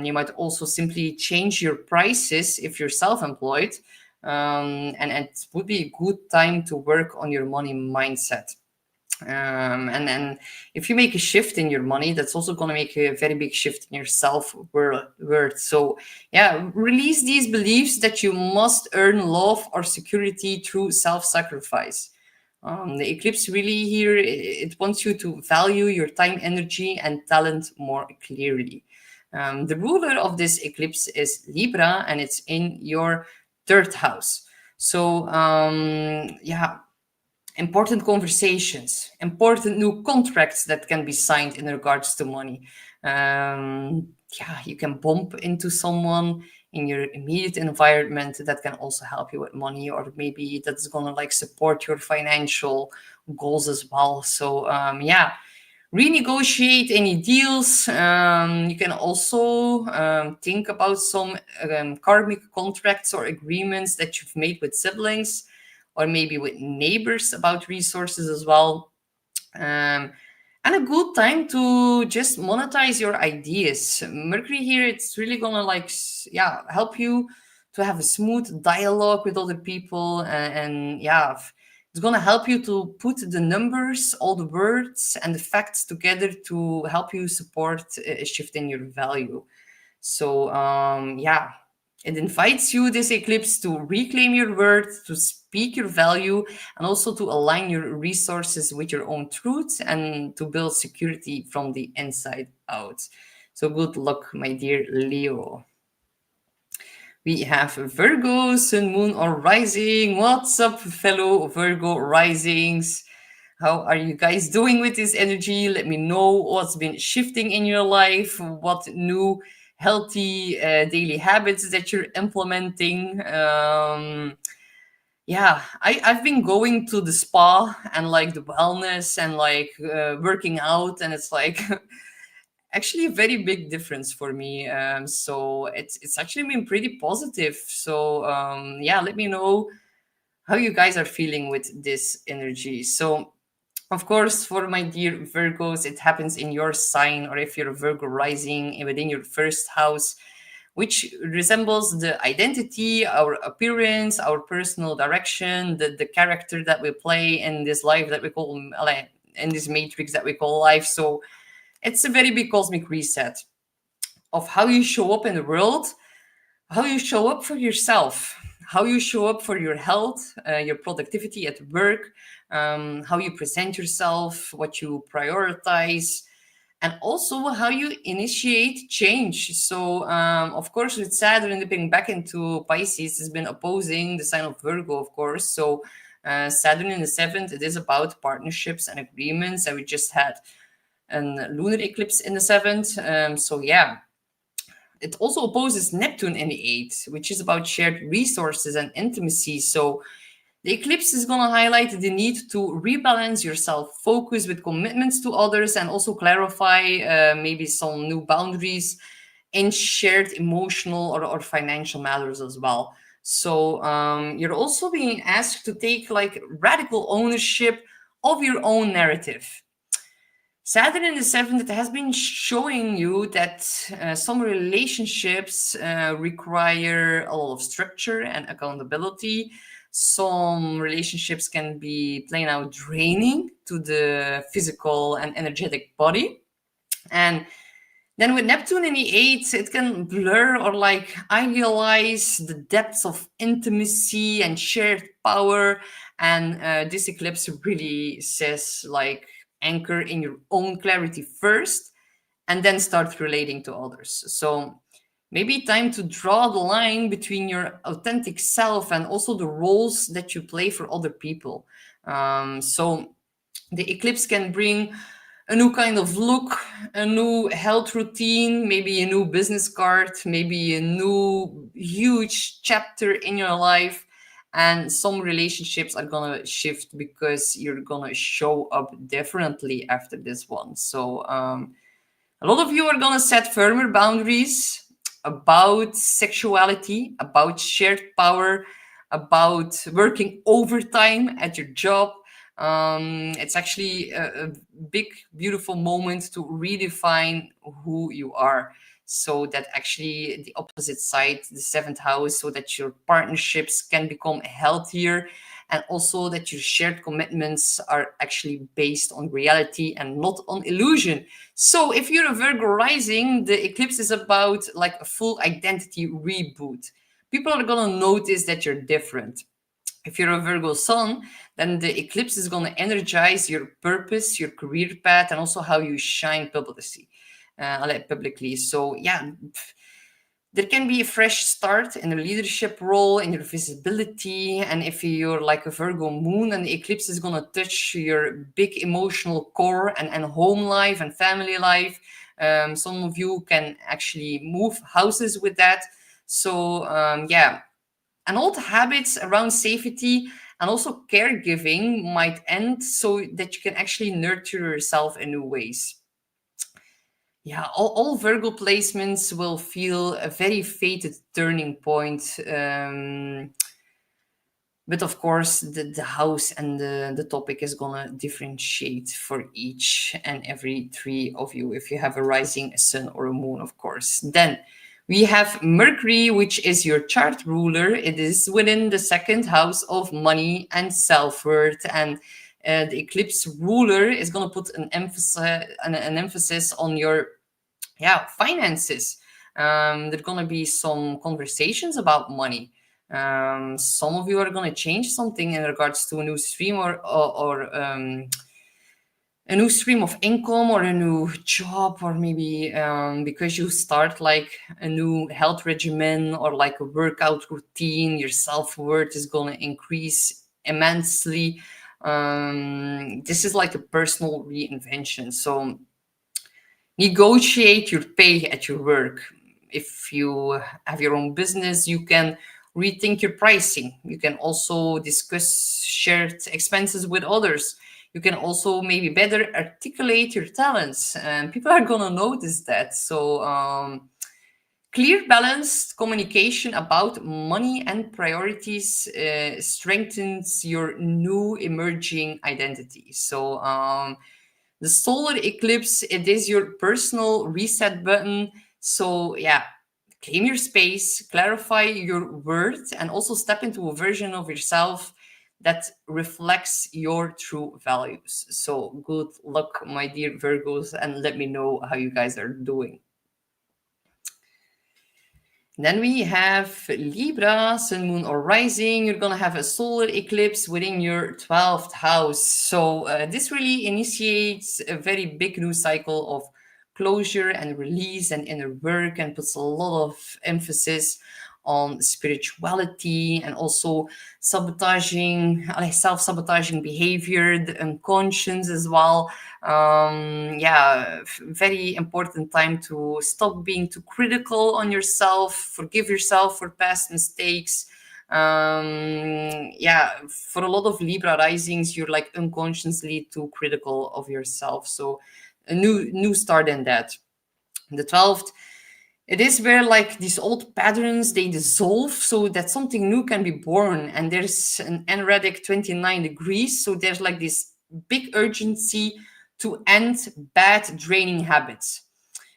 You might also simply change your prices if you're self-employed, and it would be a good time to work on your money mindset. And then if you make a shift in your money, that's also going to make a very big shift in your self-worth. So yeah, release these beliefs that you must earn love or security through self-sacrifice. The eclipse really here, it wants you to value your time, energy, and talent more clearly. The ruler of this eclipse is Libra, and it's in your third house. So yeah, important conversations, important new contracts that can be signed in regards to money. Yeah, you can bump into someone in your immediate environment that can also help you with money, or maybe that's gonna like support your financial goals as well. So yeah, renegotiate any deals. You can also think about some karmic contracts or agreements that you've made with siblings, or maybe with neighbors about resources as well. Um, and a good time to just monetize your ideas. Mercury here, it's really gonna like, yeah, help you to have a smooth dialogue with other people, and yeah, it's gonna help you to put the numbers, all the words, and the facts together to help you support a shift in your value. So yeah, it invites you, this eclipse, to reclaim your worth, to speak your value, and also to align your resources with your own truth and to build security from the inside out. So good luck, my dear Leo. We have Virgo, Sun, Moon, or Rising. What's up, fellow Virgo Risings? How are you guys doing with this energy? Let me know what's been shifting in your life, what new healthy daily habits that you're implementing. Yeah, I've been going to the spa and like the wellness and like working out, and it's like actually a very big difference for me. So it's actually been pretty positive. So yeah, let me know how you guys are feeling with this energy. So of course, for my dear Virgos, it happens in your sign, or if you're a Virgo rising within your first house, which resembles the identity, our appearance, our personal direction, the character that we play in this life that we call, in this matrix that we call life. So it's a very big cosmic reset of how you show up in the world, how you show up for yourself, how you show up for your health, your productivity at work, how you present yourself, what you prioritize, and also how you initiate change. So, of course, with Saturn dipping back into Pisces, has been opposing the sign of Virgo, of course. So, Saturn in the seventh, it is about partnerships and agreements, and we just had a lunar eclipse in the seventh. So, yeah, it also opposes Neptune in the eighth, which is about shared resources and intimacy. So the eclipse is going to highlight the need to rebalance your self-focus with commitments to others, and also clarify maybe some new boundaries in shared emotional or financial matters as well. So you're also being asked to take like radical ownership of your own narrative. Saturn in the seventh has been showing you that some relationships require a lot of structure and accountability. Some relationships can be plain out draining to the physical and energetic body. And then with Neptune in the eighth, it can blur or like idealize the depths of intimacy and shared power. And this eclipse really says like anchor in your own clarity first and then start relating to others. So maybe time to draw the line between your authentic self and also the roles that you play for other people. So the eclipse can bring a new kind of look, a new health routine, maybe a new business card, maybe a new huge chapter in your life. And some relationships are gonna shift because you're gonna show up differently after this one. So a lot of you are gonna set firmer boundaries about sexuality, about shared power, about working overtime at your job. It's actually a big, beautiful moment to redefine who you are. So that actually the opposite side, the seventh house, so that your partnerships can become healthier and also that your shared commitments are actually based on reality and not on illusion. So if you're a Virgo rising, the eclipse is about like a full identity reboot. People are gonna notice that you're different. If you're a Virgo sun, then the eclipse is going to energize your purpose, your career path, and also how you shine publicly. So yeah, there can be a fresh start in a leadership role, in your visibility. And if you're like a Virgo moon, and the eclipse is going to touch your big emotional core and home life and family life. Some of you can actually move houses with that. So yeah, and old habits around safety and also caregiving might end so that you can actually nurture yourself in new ways. Yeah, all Virgo placements will feel a very fated turning point. But of course, the house and the topic is going to differentiate for each and every three of you. If you have a rising, a sun, or a moon, of course. Then we have Mercury, which is your chart ruler. It is within the second house of money and self-worth. And the eclipse ruler is going to put an emphasis on your finances. There are going to be some conversations about money. Some of you are going to change something in regards to a new stream or a new stream of income or a new job, or maybe because you start like a new health regimen or like a workout routine, your self-worth is going to increase immensely. This is like a personal reinvention. So negotiate your pay at your work. If you have your own business, you can rethink your pricing. You can also discuss shared expenses with others. You can also maybe better articulate your talents, and people are gonna notice that. So clear, balanced communication about money and priorities strengthens your new emerging identity. So the solar eclipse, it is your personal reset button. So yeah, claim your space, clarify your worth, and also step into a version of yourself that reflects your true values. So good luck, my dear Virgos, and let me know how you guys are doing. Then we have Libra, Sun, Moon, or Rising. You're going to have a solar eclipse within your 12th house. So this really initiates a very big new cycle of closure and release and inner work, and puts a lot of emphasis on spirituality and also self-sabotaging behavior, the unconscious as well. Very important time to stop being too critical on yourself, forgive yourself for past mistakes. For a lot of Libra risings, you're like unconsciously too critical of yourself. So a new start in that. The 12th It is where like these old patterns, they dissolve so that something new can be born. And there's an anaretic 29 degrees. So there's like this big urgency to end bad draining habits.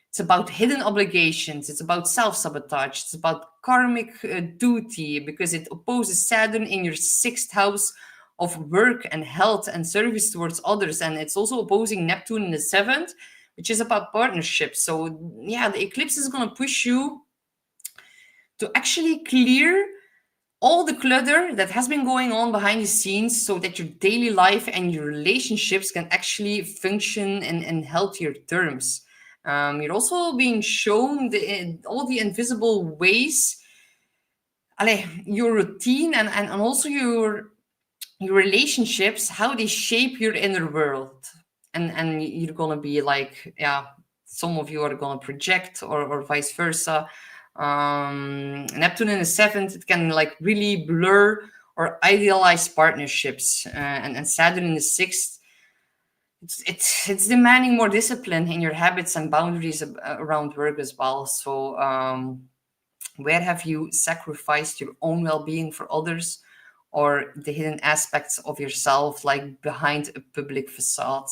It's about hidden obligations. It's about self-sabotage. It's about karmic duty, because it opposes Saturn in your sixth house of work and health and service towards others. And it's also opposing Neptune in the seventh, which is about partnerships. So yeah, the eclipse is going to push you to actually clear all the clutter that has been going on behind the scenes, so that your daily life and your relationships can actually function in healthier terms. You're also being shown all the invisible ways, your routine and also your relationships, how they shape your inner world. And you're gonna be like, yeah, some of you are gonna project, or vice versa. Neptune in the seventh, it can like really blur or idealize partnerships, and Saturn in the sixth, it's demanding more discipline in your habits and boundaries around work as well. So where have you sacrificed your own well-being for others, or the hidden aspects of yourself, like behind a public facade?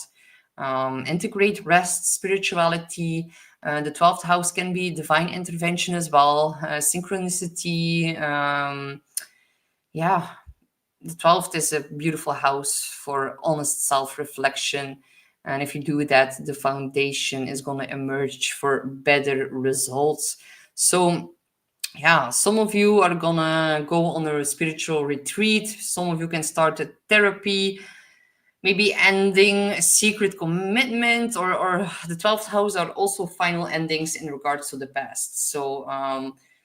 Integrate rest, spirituality. The 12th house can be divine intervention as well, synchronicity. Yeah, the 12th is a beautiful house for honest self-reflection. And if you do that, the foundation is going to emerge for better results. So yeah, some of you are gonna go on a spiritual retreat. Some of you can start a therapy, maybe ending a secret commitment, or the 12th house are also final endings in regards to the past. So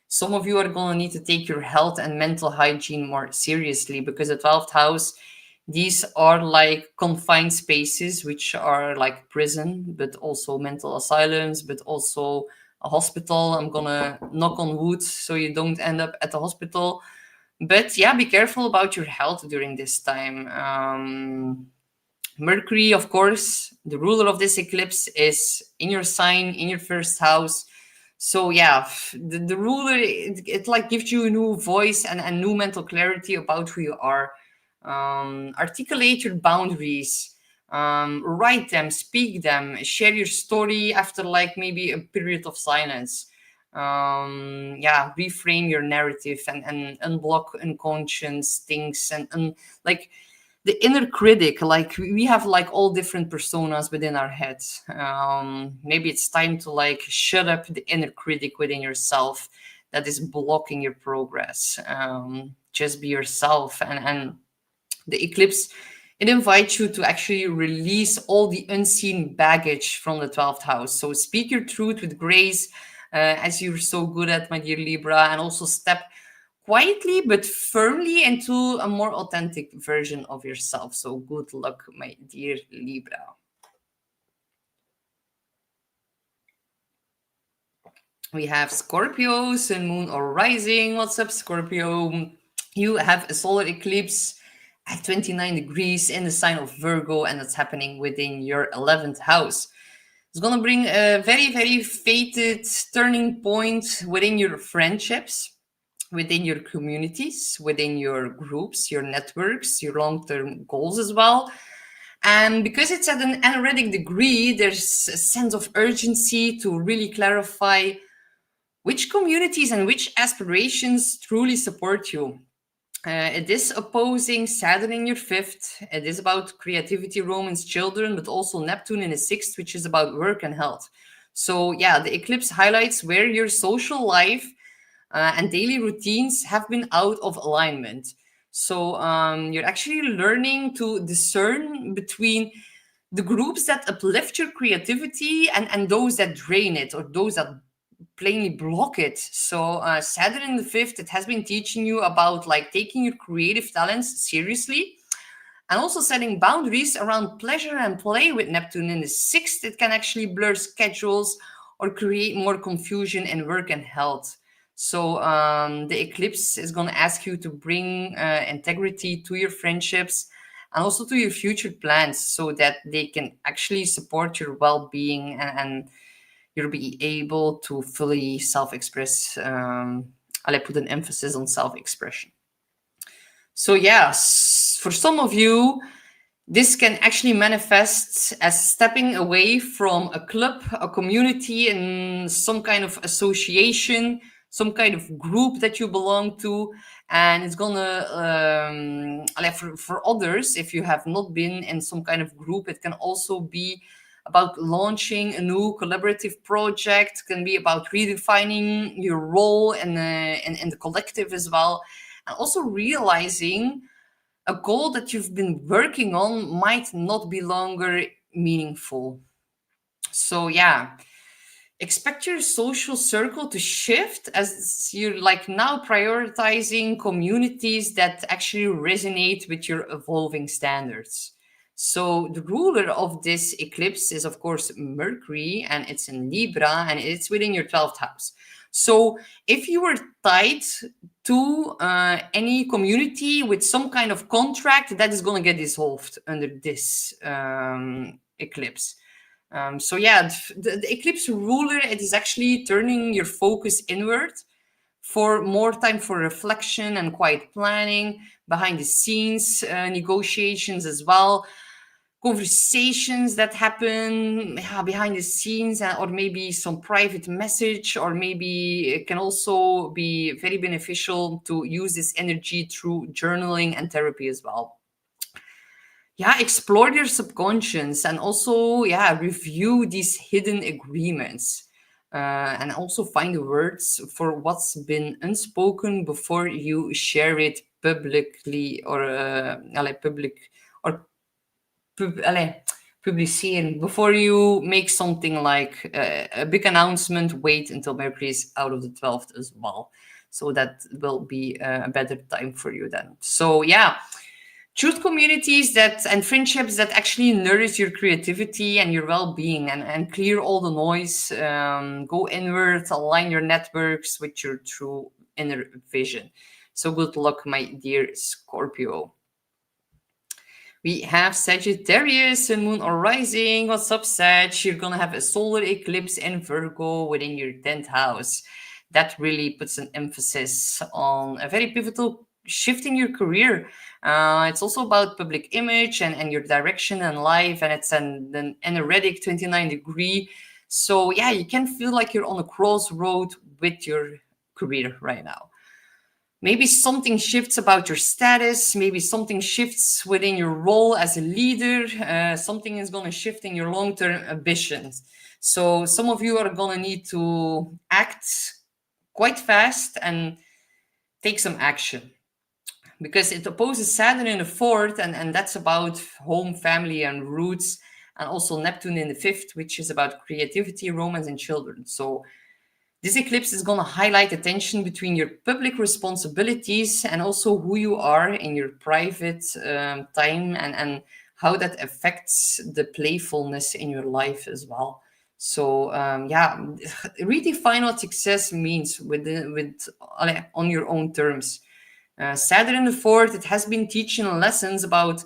some of you are going to need to take your health and mental hygiene more seriously, because the 12th house, these are like confined spaces, which are like prison, but also mental asylums, but also a hospital. I'm gonna knock on wood so you don't end up at the hospital. But yeah, be careful about your health during this time. Mercury, of course, the ruler of this eclipse, is in your sign, in your first house. So yeah, the ruler, it like gives you a new voice and new mental clarity about who you are. Articulate your boundaries, write them, speak them, share your story after like maybe a period of silence. Yeah, reframe your narrative and unblock unconscious things, and like the inner critic. Like we have like all different personas within our heads. Maybe it's time to like shut up the inner critic within yourself that is blocking your progress. Just be yourself. And the eclipse, it invites you to actually release all the unseen baggage from the 12th house. So speak your truth with grace, as you're so good at, my dear Libra, and also step quietly but firmly into a more authentic version of yourself. So good luck, my dear Libra. We have Scorpio, Sun, Moon, or Rising. What's up, Scorpio? You have a solar eclipse at 29 degrees in the sign of Virgo, and that's happening within your 11th house. It's going to bring a very, very fated turning point within your friendships, within your communities, within your groups, your networks, your long-term goals as well. And because it's at an anaretic degree, there's a sense of urgency to really clarify which communities and which aspirations truly support you. It is opposing Saturn in your fifth. It is about creativity, romance, children, but also Neptune in the sixth, which is about work and health. So yeah, the eclipse highlights where your social life and daily routines have been out of alignment. So you're actually learning to discern between the groups that uplift your creativity and those that drain it, or those that plainly block it. So Saturn in the fifth, it has been teaching you about like taking your creative talents seriously, and also setting boundaries around pleasure and play. With Neptune in the sixth, it can actually blur schedules or create more confusion in work and health. So the eclipse is going to ask you to bring integrity to your friendships and also to your future plans, so that they can actually support your well-being and you'll be able to fully self-express. I'll put an emphasis on self-expression. So yes, for some of you, this can actually manifest as stepping away from a club, a community, and some kind of association, some kind of group that you belong to. And it's gonna, for others, if you have not been in some kind of group, it can also be about launching a new collaborative project, can be about redefining your role in the collective as well. And also realizing a goal that you've been working on might not be longer meaningful. So yeah, expect your social circle to shift as you're like now prioritizing communities that actually resonate with your evolving standards. So the ruler of this eclipse is of course Mercury, and it's in Libra, and it's within your 12th house. So if you were tied to any community with some kind of contract, that is going to get dissolved under this eclipse. So yeah, the eclipse ruler, it is actually turning your focus inward for more time for reflection and quiet planning, behind the scenes negotiations as well, conversations that happen behind the scenes, or maybe some private message, or maybe it can also be very beneficial to use this energy through journaling and therapy as well. Yeah, explore your subconscious, and also review these hidden agreements, and also find the words for what's been unspoken before you share it publicly, or public, or publiceren. Before you make something like a big announcement, wait until Mercury is out of the 12th as well, so that will be a better time for you then. So yeah, choose communities that and friendships that actually nourish your creativity and your well-being, and clear all the noise. Go inward, align your networks with your true inner vision. So good luck, my dear Scorpio. We have Sagittarius, Sun, Moon, or Rising. What's up, Sag? You're gonna have a solar eclipse in Virgo within your 10th house. That really puts an emphasis on a very pivotal shift in your career. It's also about public image and your direction in life, and it's an anaretic 29-degree. So yeah, you can feel like you're on a crossroad with your career right now. Maybe something shifts about your status. Maybe something shifts within your role as a leader. Something is going to shift in your long-term ambitions. So some of you are going to need to act quite fast and take some action, because it opposes Saturn in the 4th, and that's about home, family, and roots, and also Neptune in the 5th, which is about creativity, romance, and children. So this eclipse is going to highlight the tension between your public responsibilities and also who you are in your private time, and how that affects the playfulness in your life as well. So redefine what success means on your own terms. Saturn in the 4th, it has been teaching lessons about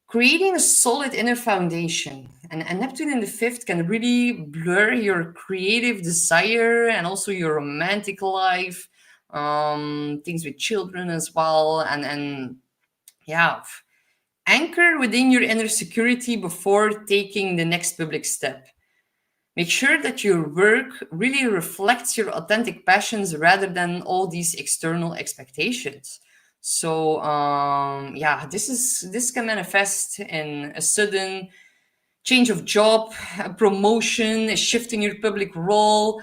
creating a solid inner foundation. And Neptune in the 5th can really blur your creative desire and also your romantic life, things with children as well. And anchor within your inner security before taking the next public step. Make sure that your work really reflects your authentic passions rather than all these external expectations. So this can manifest in a sudden change of job, a promotion, a shift in your public role,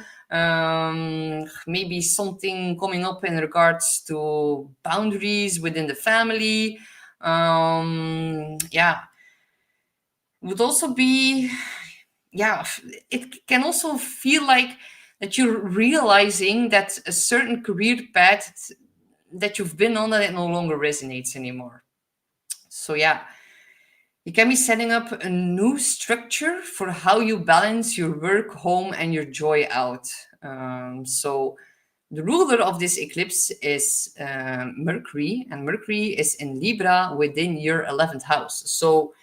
maybe something coming up in regards to boundaries within the family. Would also be, it can also feel like that you're realizing that a certain career path that you've been on, that it no longer resonates anymore. So you can be setting up a new structure for how you balance your work, home, and your joy out. So the ruler of this eclipse is Mercury, and Mercury is in Libra within your 11th house. So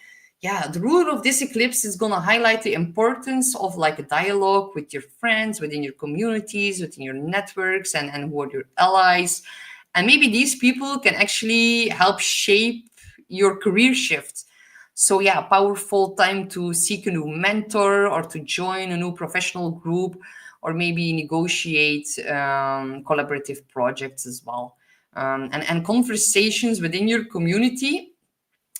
Yeah, the ruler of this eclipse is going to highlight the importance of like a dialogue with your friends, within your communities, within your networks, and who are your allies. And maybe these people can actually help shape your career shift. So yeah, powerful time to seek a new mentor or to join a new professional group, or maybe negotiate collaborative projects as well. And conversations within your community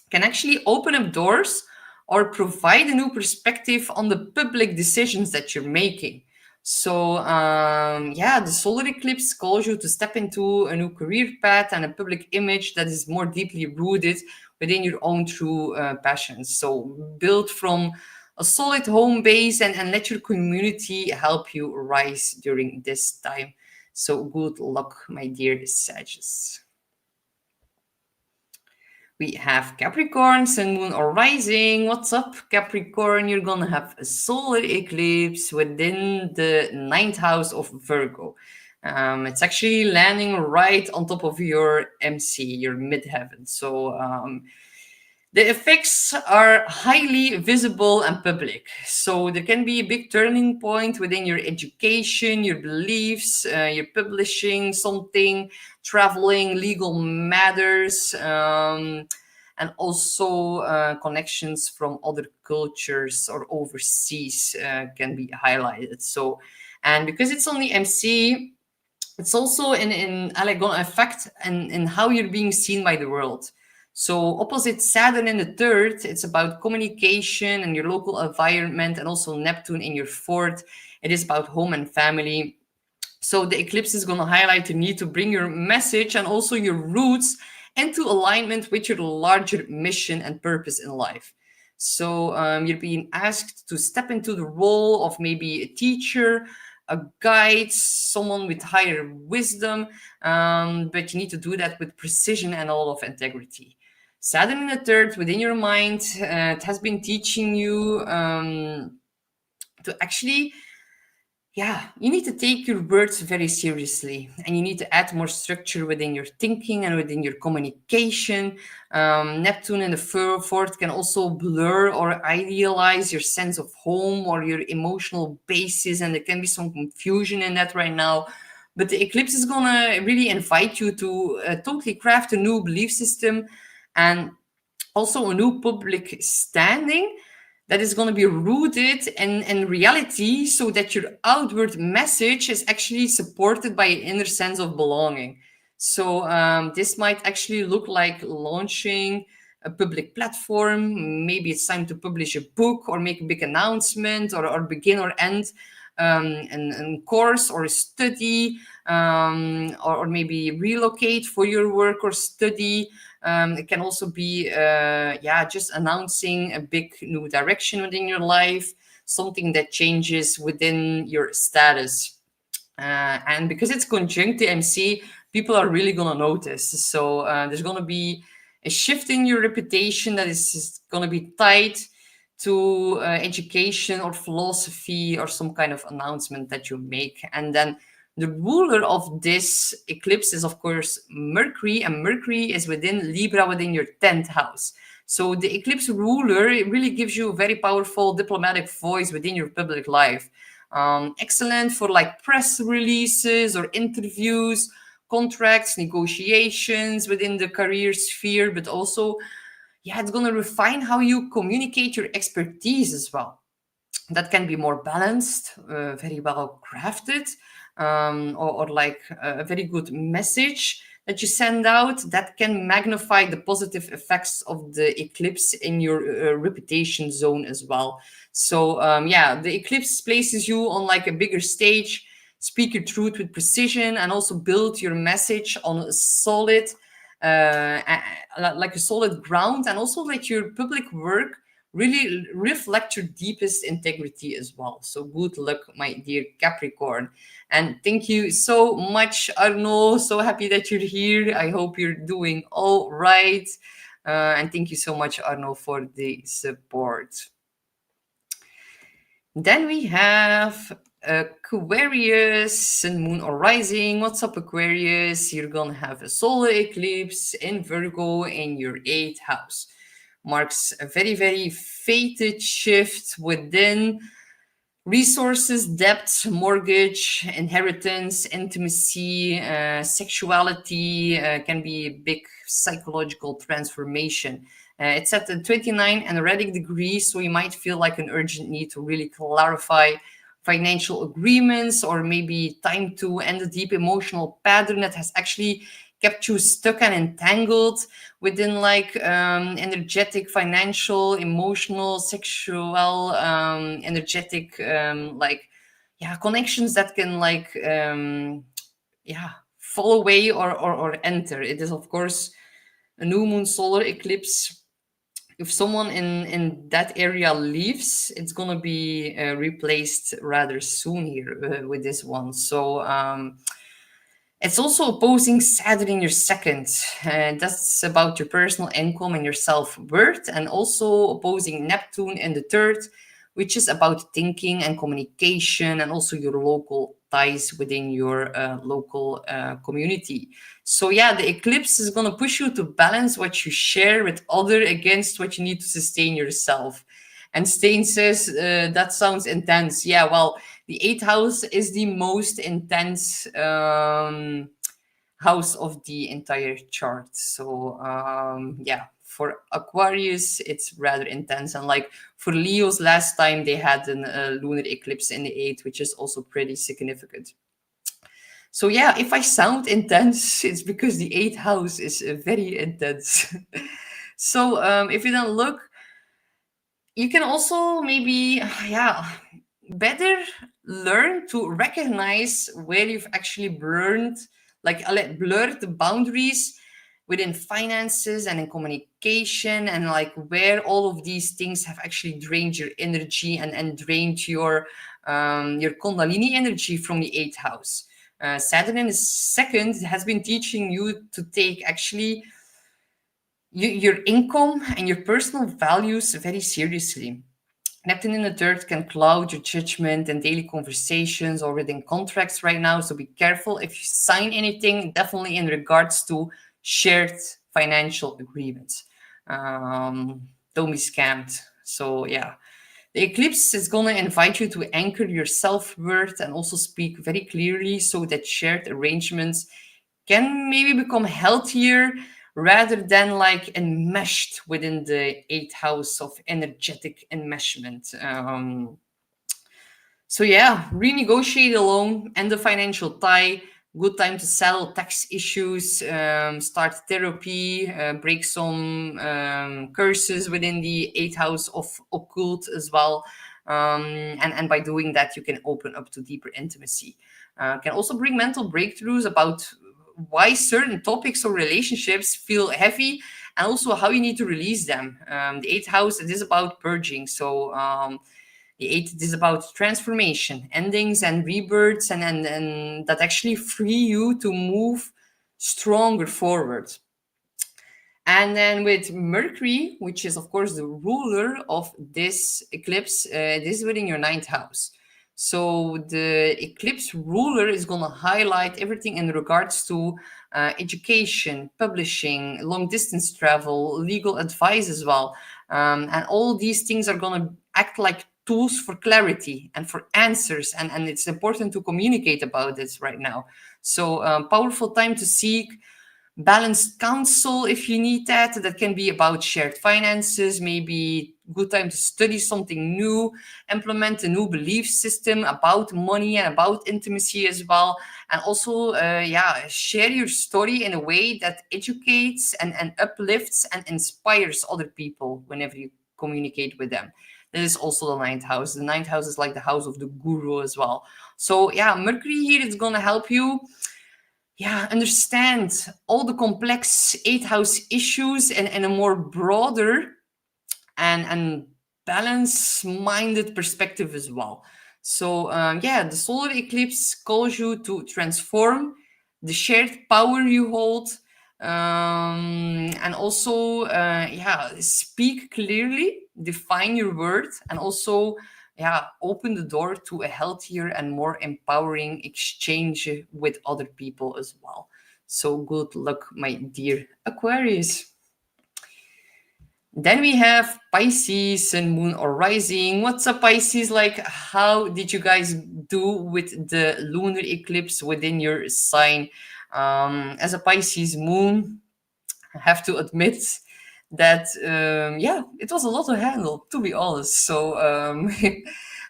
can actually open up doors or provide a new perspective on the public decisions that you're making. So, yeah, the solar eclipse calls you to step into a new career path and a public image that is more deeply rooted within your own true passions. So, build from a solid home base and let your community help you rise during this time. So, good luck, my dear Sagittarius. We have Capricorn, Sun, Moon, or Rising. What's up, Capricorn? You're gonna have a solar eclipse within the ninth house of Virgo. It's actually landing right on top of your MC, your midheaven. So the effects are highly visible and public. So there can be a big turning point within your education, your beliefs, your publishing something, traveling, legal matters, and also connections from other cultures or overseas can be highlighted. So, and because it's only MC, it's also in going effect and in how you're being seen by the world. So opposite Saturn in the third, it's about communication and your local environment, and also Neptune in your fourth. It is about home and family. So the eclipse is going to highlight the need to bring your message and also your roots into alignment with your larger mission and purpose in life. So you're being asked to step into the role of maybe a teacher, a guide, someone with higher wisdom, but you need to do that with precision and all of integrity. Saturn in the third within your mind, it has been teaching you to actually, yeah, you need to take your words very seriously, and you need to add more structure within your thinking and within your communication. Neptune in the fourth can also blur or idealize your sense of home or your emotional basis, and there can be some confusion in that right now. But the eclipse is gonna really invite you to totally craft a new belief system and also a new public standing that is going to be rooted in reality, so that your outward message is actually supported by an inner sense of belonging. So this might actually look like launching a public platform. Maybe it's time to publish a book or make a big announcement, or begin or end an course or a study, or maybe relocate for your work or study. It can also be, yeah, just announcing a big new direction within your life, something that changes within your status. And because it's conjunct the MC, people are really going to notice. So there's going to be a shift in your reputation that is going to be tied to education or philosophy or some kind of announcement that you make. And then the ruler of this eclipse is, of course, Mercury, and Mercury is within Libra, within your 10th house. So the eclipse ruler, it really gives you a very powerful diplomatic voice within your public life. Excellent for like press releases or interviews, contracts, negotiations within the career sphere, but also, yeah, it's going to refine how you communicate your expertise as well. That can be more balanced, very well crafted, or like a very good message that you send out that can magnify the positive effects of the eclipse in your reputation zone as well. So yeah, the eclipse places you on like a bigger stage, speak your truth with precision, and also build your message on a solid, like a solid ground, and also let your public work really reflect your deepest integrity as well. So good luck, my dear Capricorn. And thank you so much, Arno. So happy that you're here. I hope you're doing all right. And thank you so much, Arno, for the support. Then we have Aquarius, Sun, Moon, or Rising. What's up, Aquarius? You're gonna have a solar eclipse in Virgo in your 8th house. marks a very, very fated shift within resources, debt, mortgage, inheritance, intimacy, sexuality, can be a big psychological transformation. It's at the 29 anaretic degree, so you might feel like an urgent need to really clarify financial agreements, or maybe time to end a deep emotional pattern that has actually kept you stuck and entangled within like energetic, financial, emotional, sexual, energetic, like yeah, connections that can like yeah, fall away or enter. It is of course a new moon solar eclipse. If someone in that area leaves, it's gonna be replaced rather soon here with this one. So it's also opposing Saturn in your second. That's about your personal income and your self worth, and also opposing Neptune in the third, which is about thinking and communication, and also your local ties within your local community. So yeah, the eclipse is going to push you to balance what you share with other against what you need to sustain yourself. And Stain says that sounds intense. Yeah, well, the eighth house is the most intense house of the entire chart. So yeah, for Aquarius, it's rather intense. And like for Leos, last time they had a lunar eclipse in the eighth, which is also pretty significant. So yeah, if I sound intense, it's because the eighth house is very intense. So if you then look, you can also maybe, yeah, better learn to recognize where you've actually blurred the boundaries within finances and in communication, and like where all of these things have actually drained your energy and drained your kundalini energy from the eighth house. Saturn in the second has been teaching you to take actually your income and your personal values very seriously. Neptune in the third can cloud your judgment and daily conversations or within contracts right now. So be careful if you sign anything, definitely in regards to shared financial agreements. Don't be scammed. So yeah, the eclipse is going to invite you to anchor your self-worth and also speak very clearly so that shared arrangements can maybe become healthier rather than like enmeshed within the eighth house of energetic enmeshment. So yeah, renegotiate a loan, end the financial tie. Good time to settle tax issues, start therapy, break some curses within the eighth house of occult as well. And by doing that, you can open up to deeper intimacy. Can also bring mental breakthroughs about why certain topics or relationships feel heavy, and also how you need to release them. The eighth house, it is about purging. So the eighth is about transformation, endings, and rebirths, and that actually free you to move stronger forward. And then with Mercury, which is of course the ruler of this eclipse, this is within your ninth house. So the eclipse ruler is going to highlight everything in regards to education, publishing, long distance travel, legal advice as well. And all these things are going to act like tools for clarity and for answers. And it's important to communicate about this right now. So powerful time to seek balanced counsel if you need that. That can be about shared finances, maybe good time to study something new, implement a new belief system about money and about intimacy as well. And also, share your story in a way that educates and uplifts and inspires other people whenever you communicate with them. That is also the ninth house. The ninth house is like the house of the guru as well. So yeah, Mercury here is going to help you understand all the complex eighth house issues in a more broader and balance-minded perspective as well. So the solar eclipse calls you to transform the shared power you hold, and also speak clearly, define your word, and also open the door to a healthier and more empowering exchange with other people as well. So good luck, my dear Aquarius. Then we have Pisces and moon or rising. What's a Pisces like? How did you guys do with the lunar eclipse within your sign? As a Pisces moon, I have to admit that yeah, it was a lot to handle, to be honest. So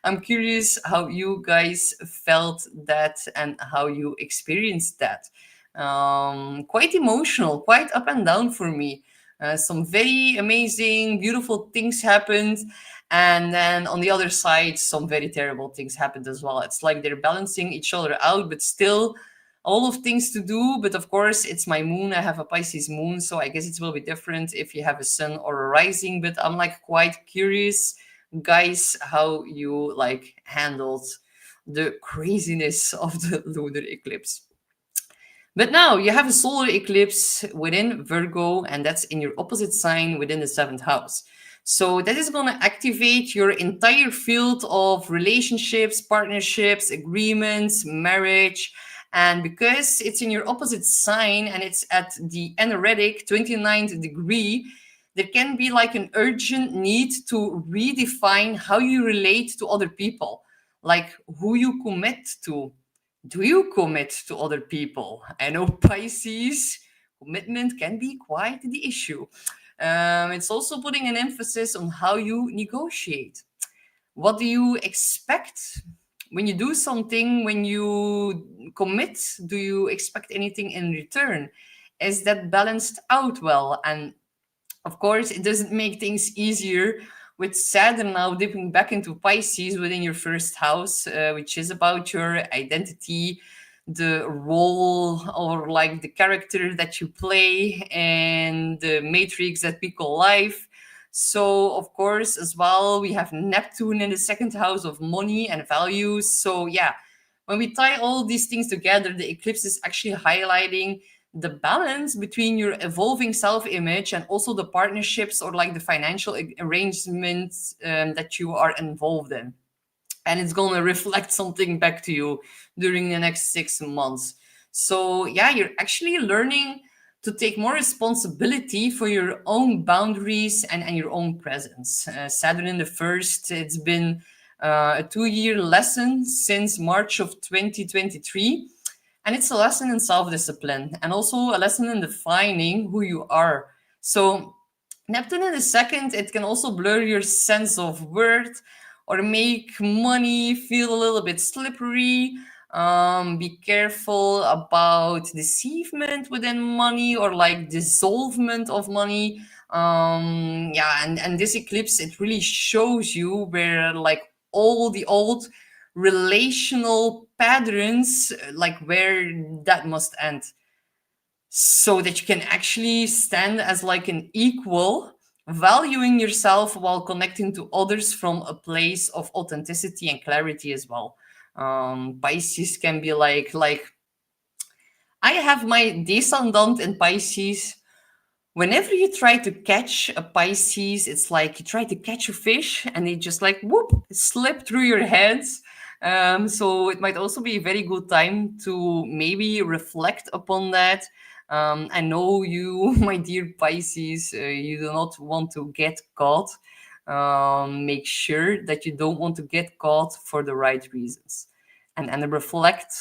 I'm curious how you guys felt that and how you experienced that. Quite emotional, quite up and down for me. Some very amazing, beautiful things happened. And then on the other side, some very terrible things happened as well. It's like they're balancing each other out, but still a lot of things to do. But of course, it's my moon. I have a Pisces moon, so I guess it will be different if you have a sun or a rising. But I'm like quite curious, guys, how you like handled the craziness of the lunar eclipse. But now you have a solar eclipse within Virgo, and that's in your opposite sign within the seventh house. So that is going to activate your entire field of relationships, partnerships, agreements, marriage. And because it's in your opposite sign and it's at the anaretic 29th degree, there can be like an urgent need to redefine how you relate to other people, like who you commit to. Do you commit to other people? I know Pisces, commitment can be quite the issue. It's also putting an emphasis on how you negotiate. What do you expect when you do something, when you commit? Do you expect anything in return? Is that balanced out well? And of course, it doesn't make things easier with Saturn now dipping back into Pisces within your first house, which is about your identity, the role or like the character that you play, and the matrix that we call life. So, of course, as well, we have Neptune in the second house of money and values. So, yeah, when we tie all these things together, the eclipse is actually highlighting the balance between your evolving self-image and also the partnerships or like the financial arrangements that you are involved in, and it's going to reflect something back to you during the next 6 months. So yeah, you're actually learning to take more responsibility for your own boundaries and your own presence. Saturn in the first, it's been a 2 year lesson since March of 2023, and it's a lesson in self-discipline and also a lesson in defining who you are. So Neptune in the second, it can also blur your sense of worth or make money feel a little bit slippery. Be careful about deceivement within money or like dissolvement of money. Yeah, and this eclipse, it really shows you where like all the old relational patterns, like where that must end, so that you can actually stand as like an equal, valuing yourself while connecting to others from a place of authenticity and clarity as well. Pisces can be like I have my descendant in Pisces. Whenever you try to catch a Pisces, it's like you try to catch a fish and it just like whoop slip through your hands. So it might also be a very good time to maybe reflect upon that. I know you, my dear Pisces, you do not want to get caught. Make sure that you don't want to get caught for the right reasons, and reflect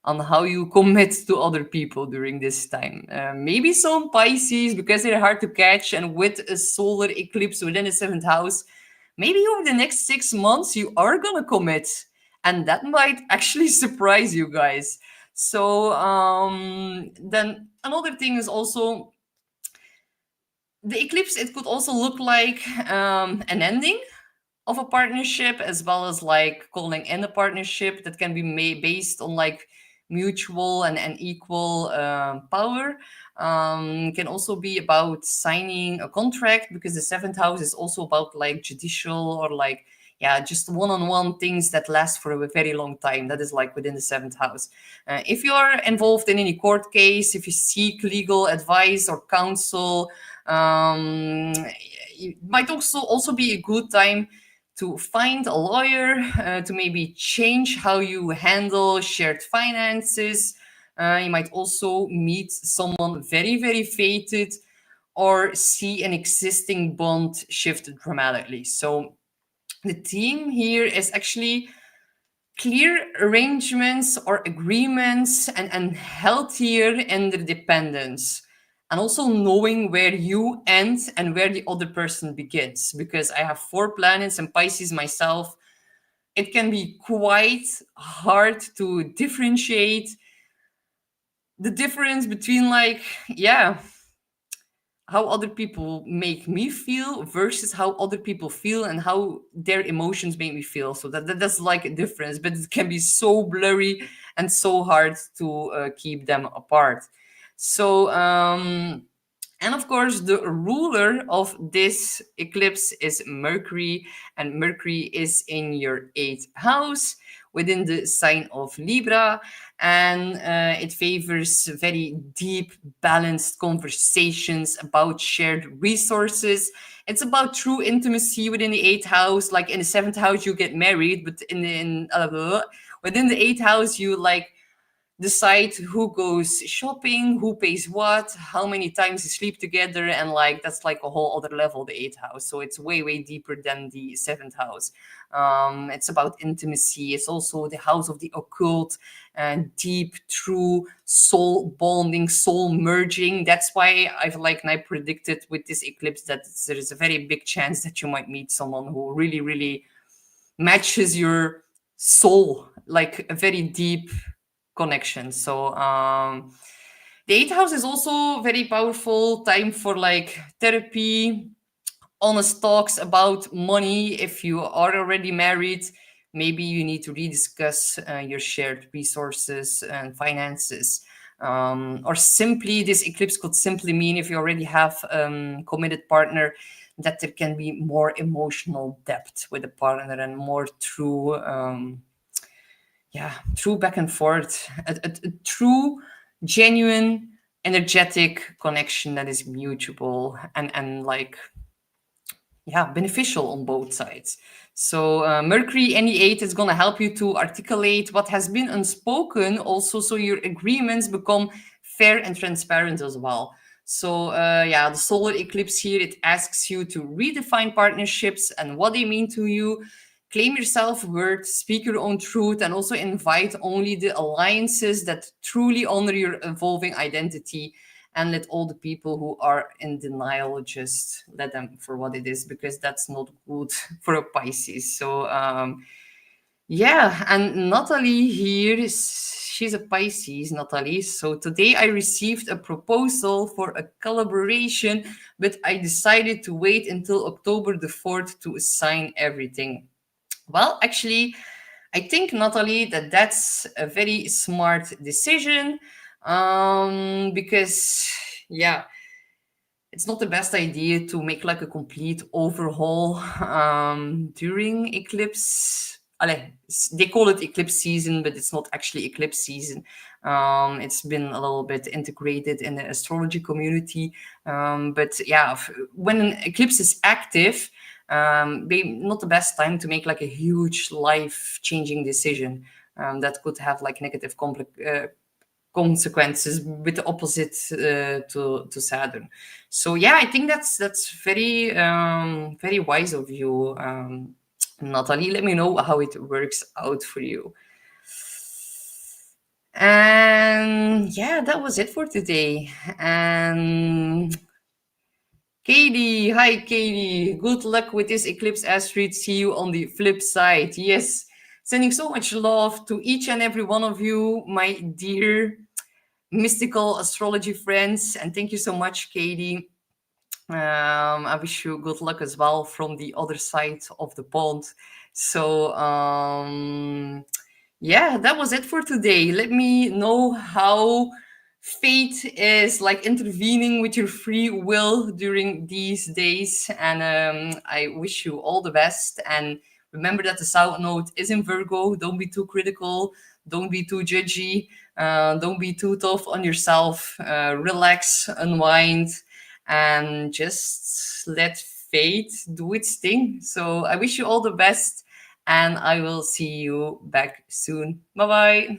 on how you commit to other people during this time. Maybe some Pisces, because they're hard to catch, and with a solar eclipse within the seventh house, maybe over the next 6 months you are gonna commit, and that might actually surprise you guys. So then another thing is also the eclipse. It could also look like an ending of a partnership, as well as like calling in a partnership that can be made based on like mutual and equal power. Can also be about signing a contract, because the seventh house is also about like judicial or like, yeah, just one-on-one things that last for a very long time. That is like within the seventh house. If you are involved in any court case, if you seek legal advice or counsel, it might also be a good time to find a lawyer, to maybe change how you handle shared finances. You might also meet someone very, very fated or see an existing bond shift dramatically. So the theme here is actually clear arrangements or agreements, and healthier interdependence, and also knowing where you end and where the other person begins. Because I have 4 planets in Pisces myself, it can be quite hard to differentiate the difference between, like, yeah, how other people make me feel versus how other people feel and how their emotions make me feel. So that's like a difference, but it can be so blurry and so hard to keep them apart. So and of course, the ruler of this eclipse is Mercury, and Mercury is in your 8th house within the sign of Libra, and it favors very deep, balanced conversations about shared resources. It's about true intimacy within the 8th house. Like in the 7th house, you get married, but within the 8th house, you like decide who goes shopping, who pays what, how many times you sleep together, and like that's like a whole other level, the 8th house. So it's way, way deeper than the 7th house. It's about intimacy. It's also the house of the occult and deep, true soul bonding, soul merging. That's why I've like and I predicted with this eclipse that there is a very big chance that you might meet someone who really, really matches your soul, like a very deep connection. So the 8th house is also very powerful time for like therapy, honest talks about money. If you are already married, maybe you need to rediscuss your shared resources and finances. Or simply, this eclipse could simply mean, if you already have committed partner, that there can be more emotional depth with the partner and more true true back and forth, a true, genuine, energetic connection that is mutual and like, yeah, beneficial on both sides. So Mercury in the 8th is going to help you to articulate what has been unspoken also, so your agreements become fair and transparent as well. So yeah, the solar eclipse here, it asks you to redefine partnerships and what they mean to you. Claim your self-worth, speak your own truth, and also invite only the alliances that truly honor your evolving identity, and let all the people who are in denial just let them for what it is, because that's not good for a Pisces. So yeah, and Natalie here she's a Pisces, Natalie. So today I received a proposal for a collaboration, but I decided to wait until October the 4th to assign everything. Well, actually, I think, Natalie, that that's a very smart decision, because, yeah, it's not the best idea to make like a complete overhaul during eclipse. They call it eclipse season, but it's not actually eclipse season. It's been a little bit integrated in the astrology community. But yeah, when an eclipse is active, not the best time to make like a huge life-changing decision that could have like negative consequences with the opposite to Saturn. So yeah, I think that's very very wise of you, Natalie. Let me know how it works out for you. And yeah, that was it for today. And Katie, hi Katie. Good luck with this eclipse asteroid. See you on the flip side. Yes, sending so much love to each and every one of you, my dear mystical astrology friends, and thank you so much, Katie. I wish you good luck as well from the other side of the pond. So yeah, that was it for today. Let me know how fate is like intervening with your free will during these days, and I wish you all the best. And remember that the south node is in Virgo. Don't be too critical, don't be too judgy, don't be too tough on yourself. Relax, unwind, and just let fate do its thing. So I wish you all the best, and I will see you back soon. Bye bye.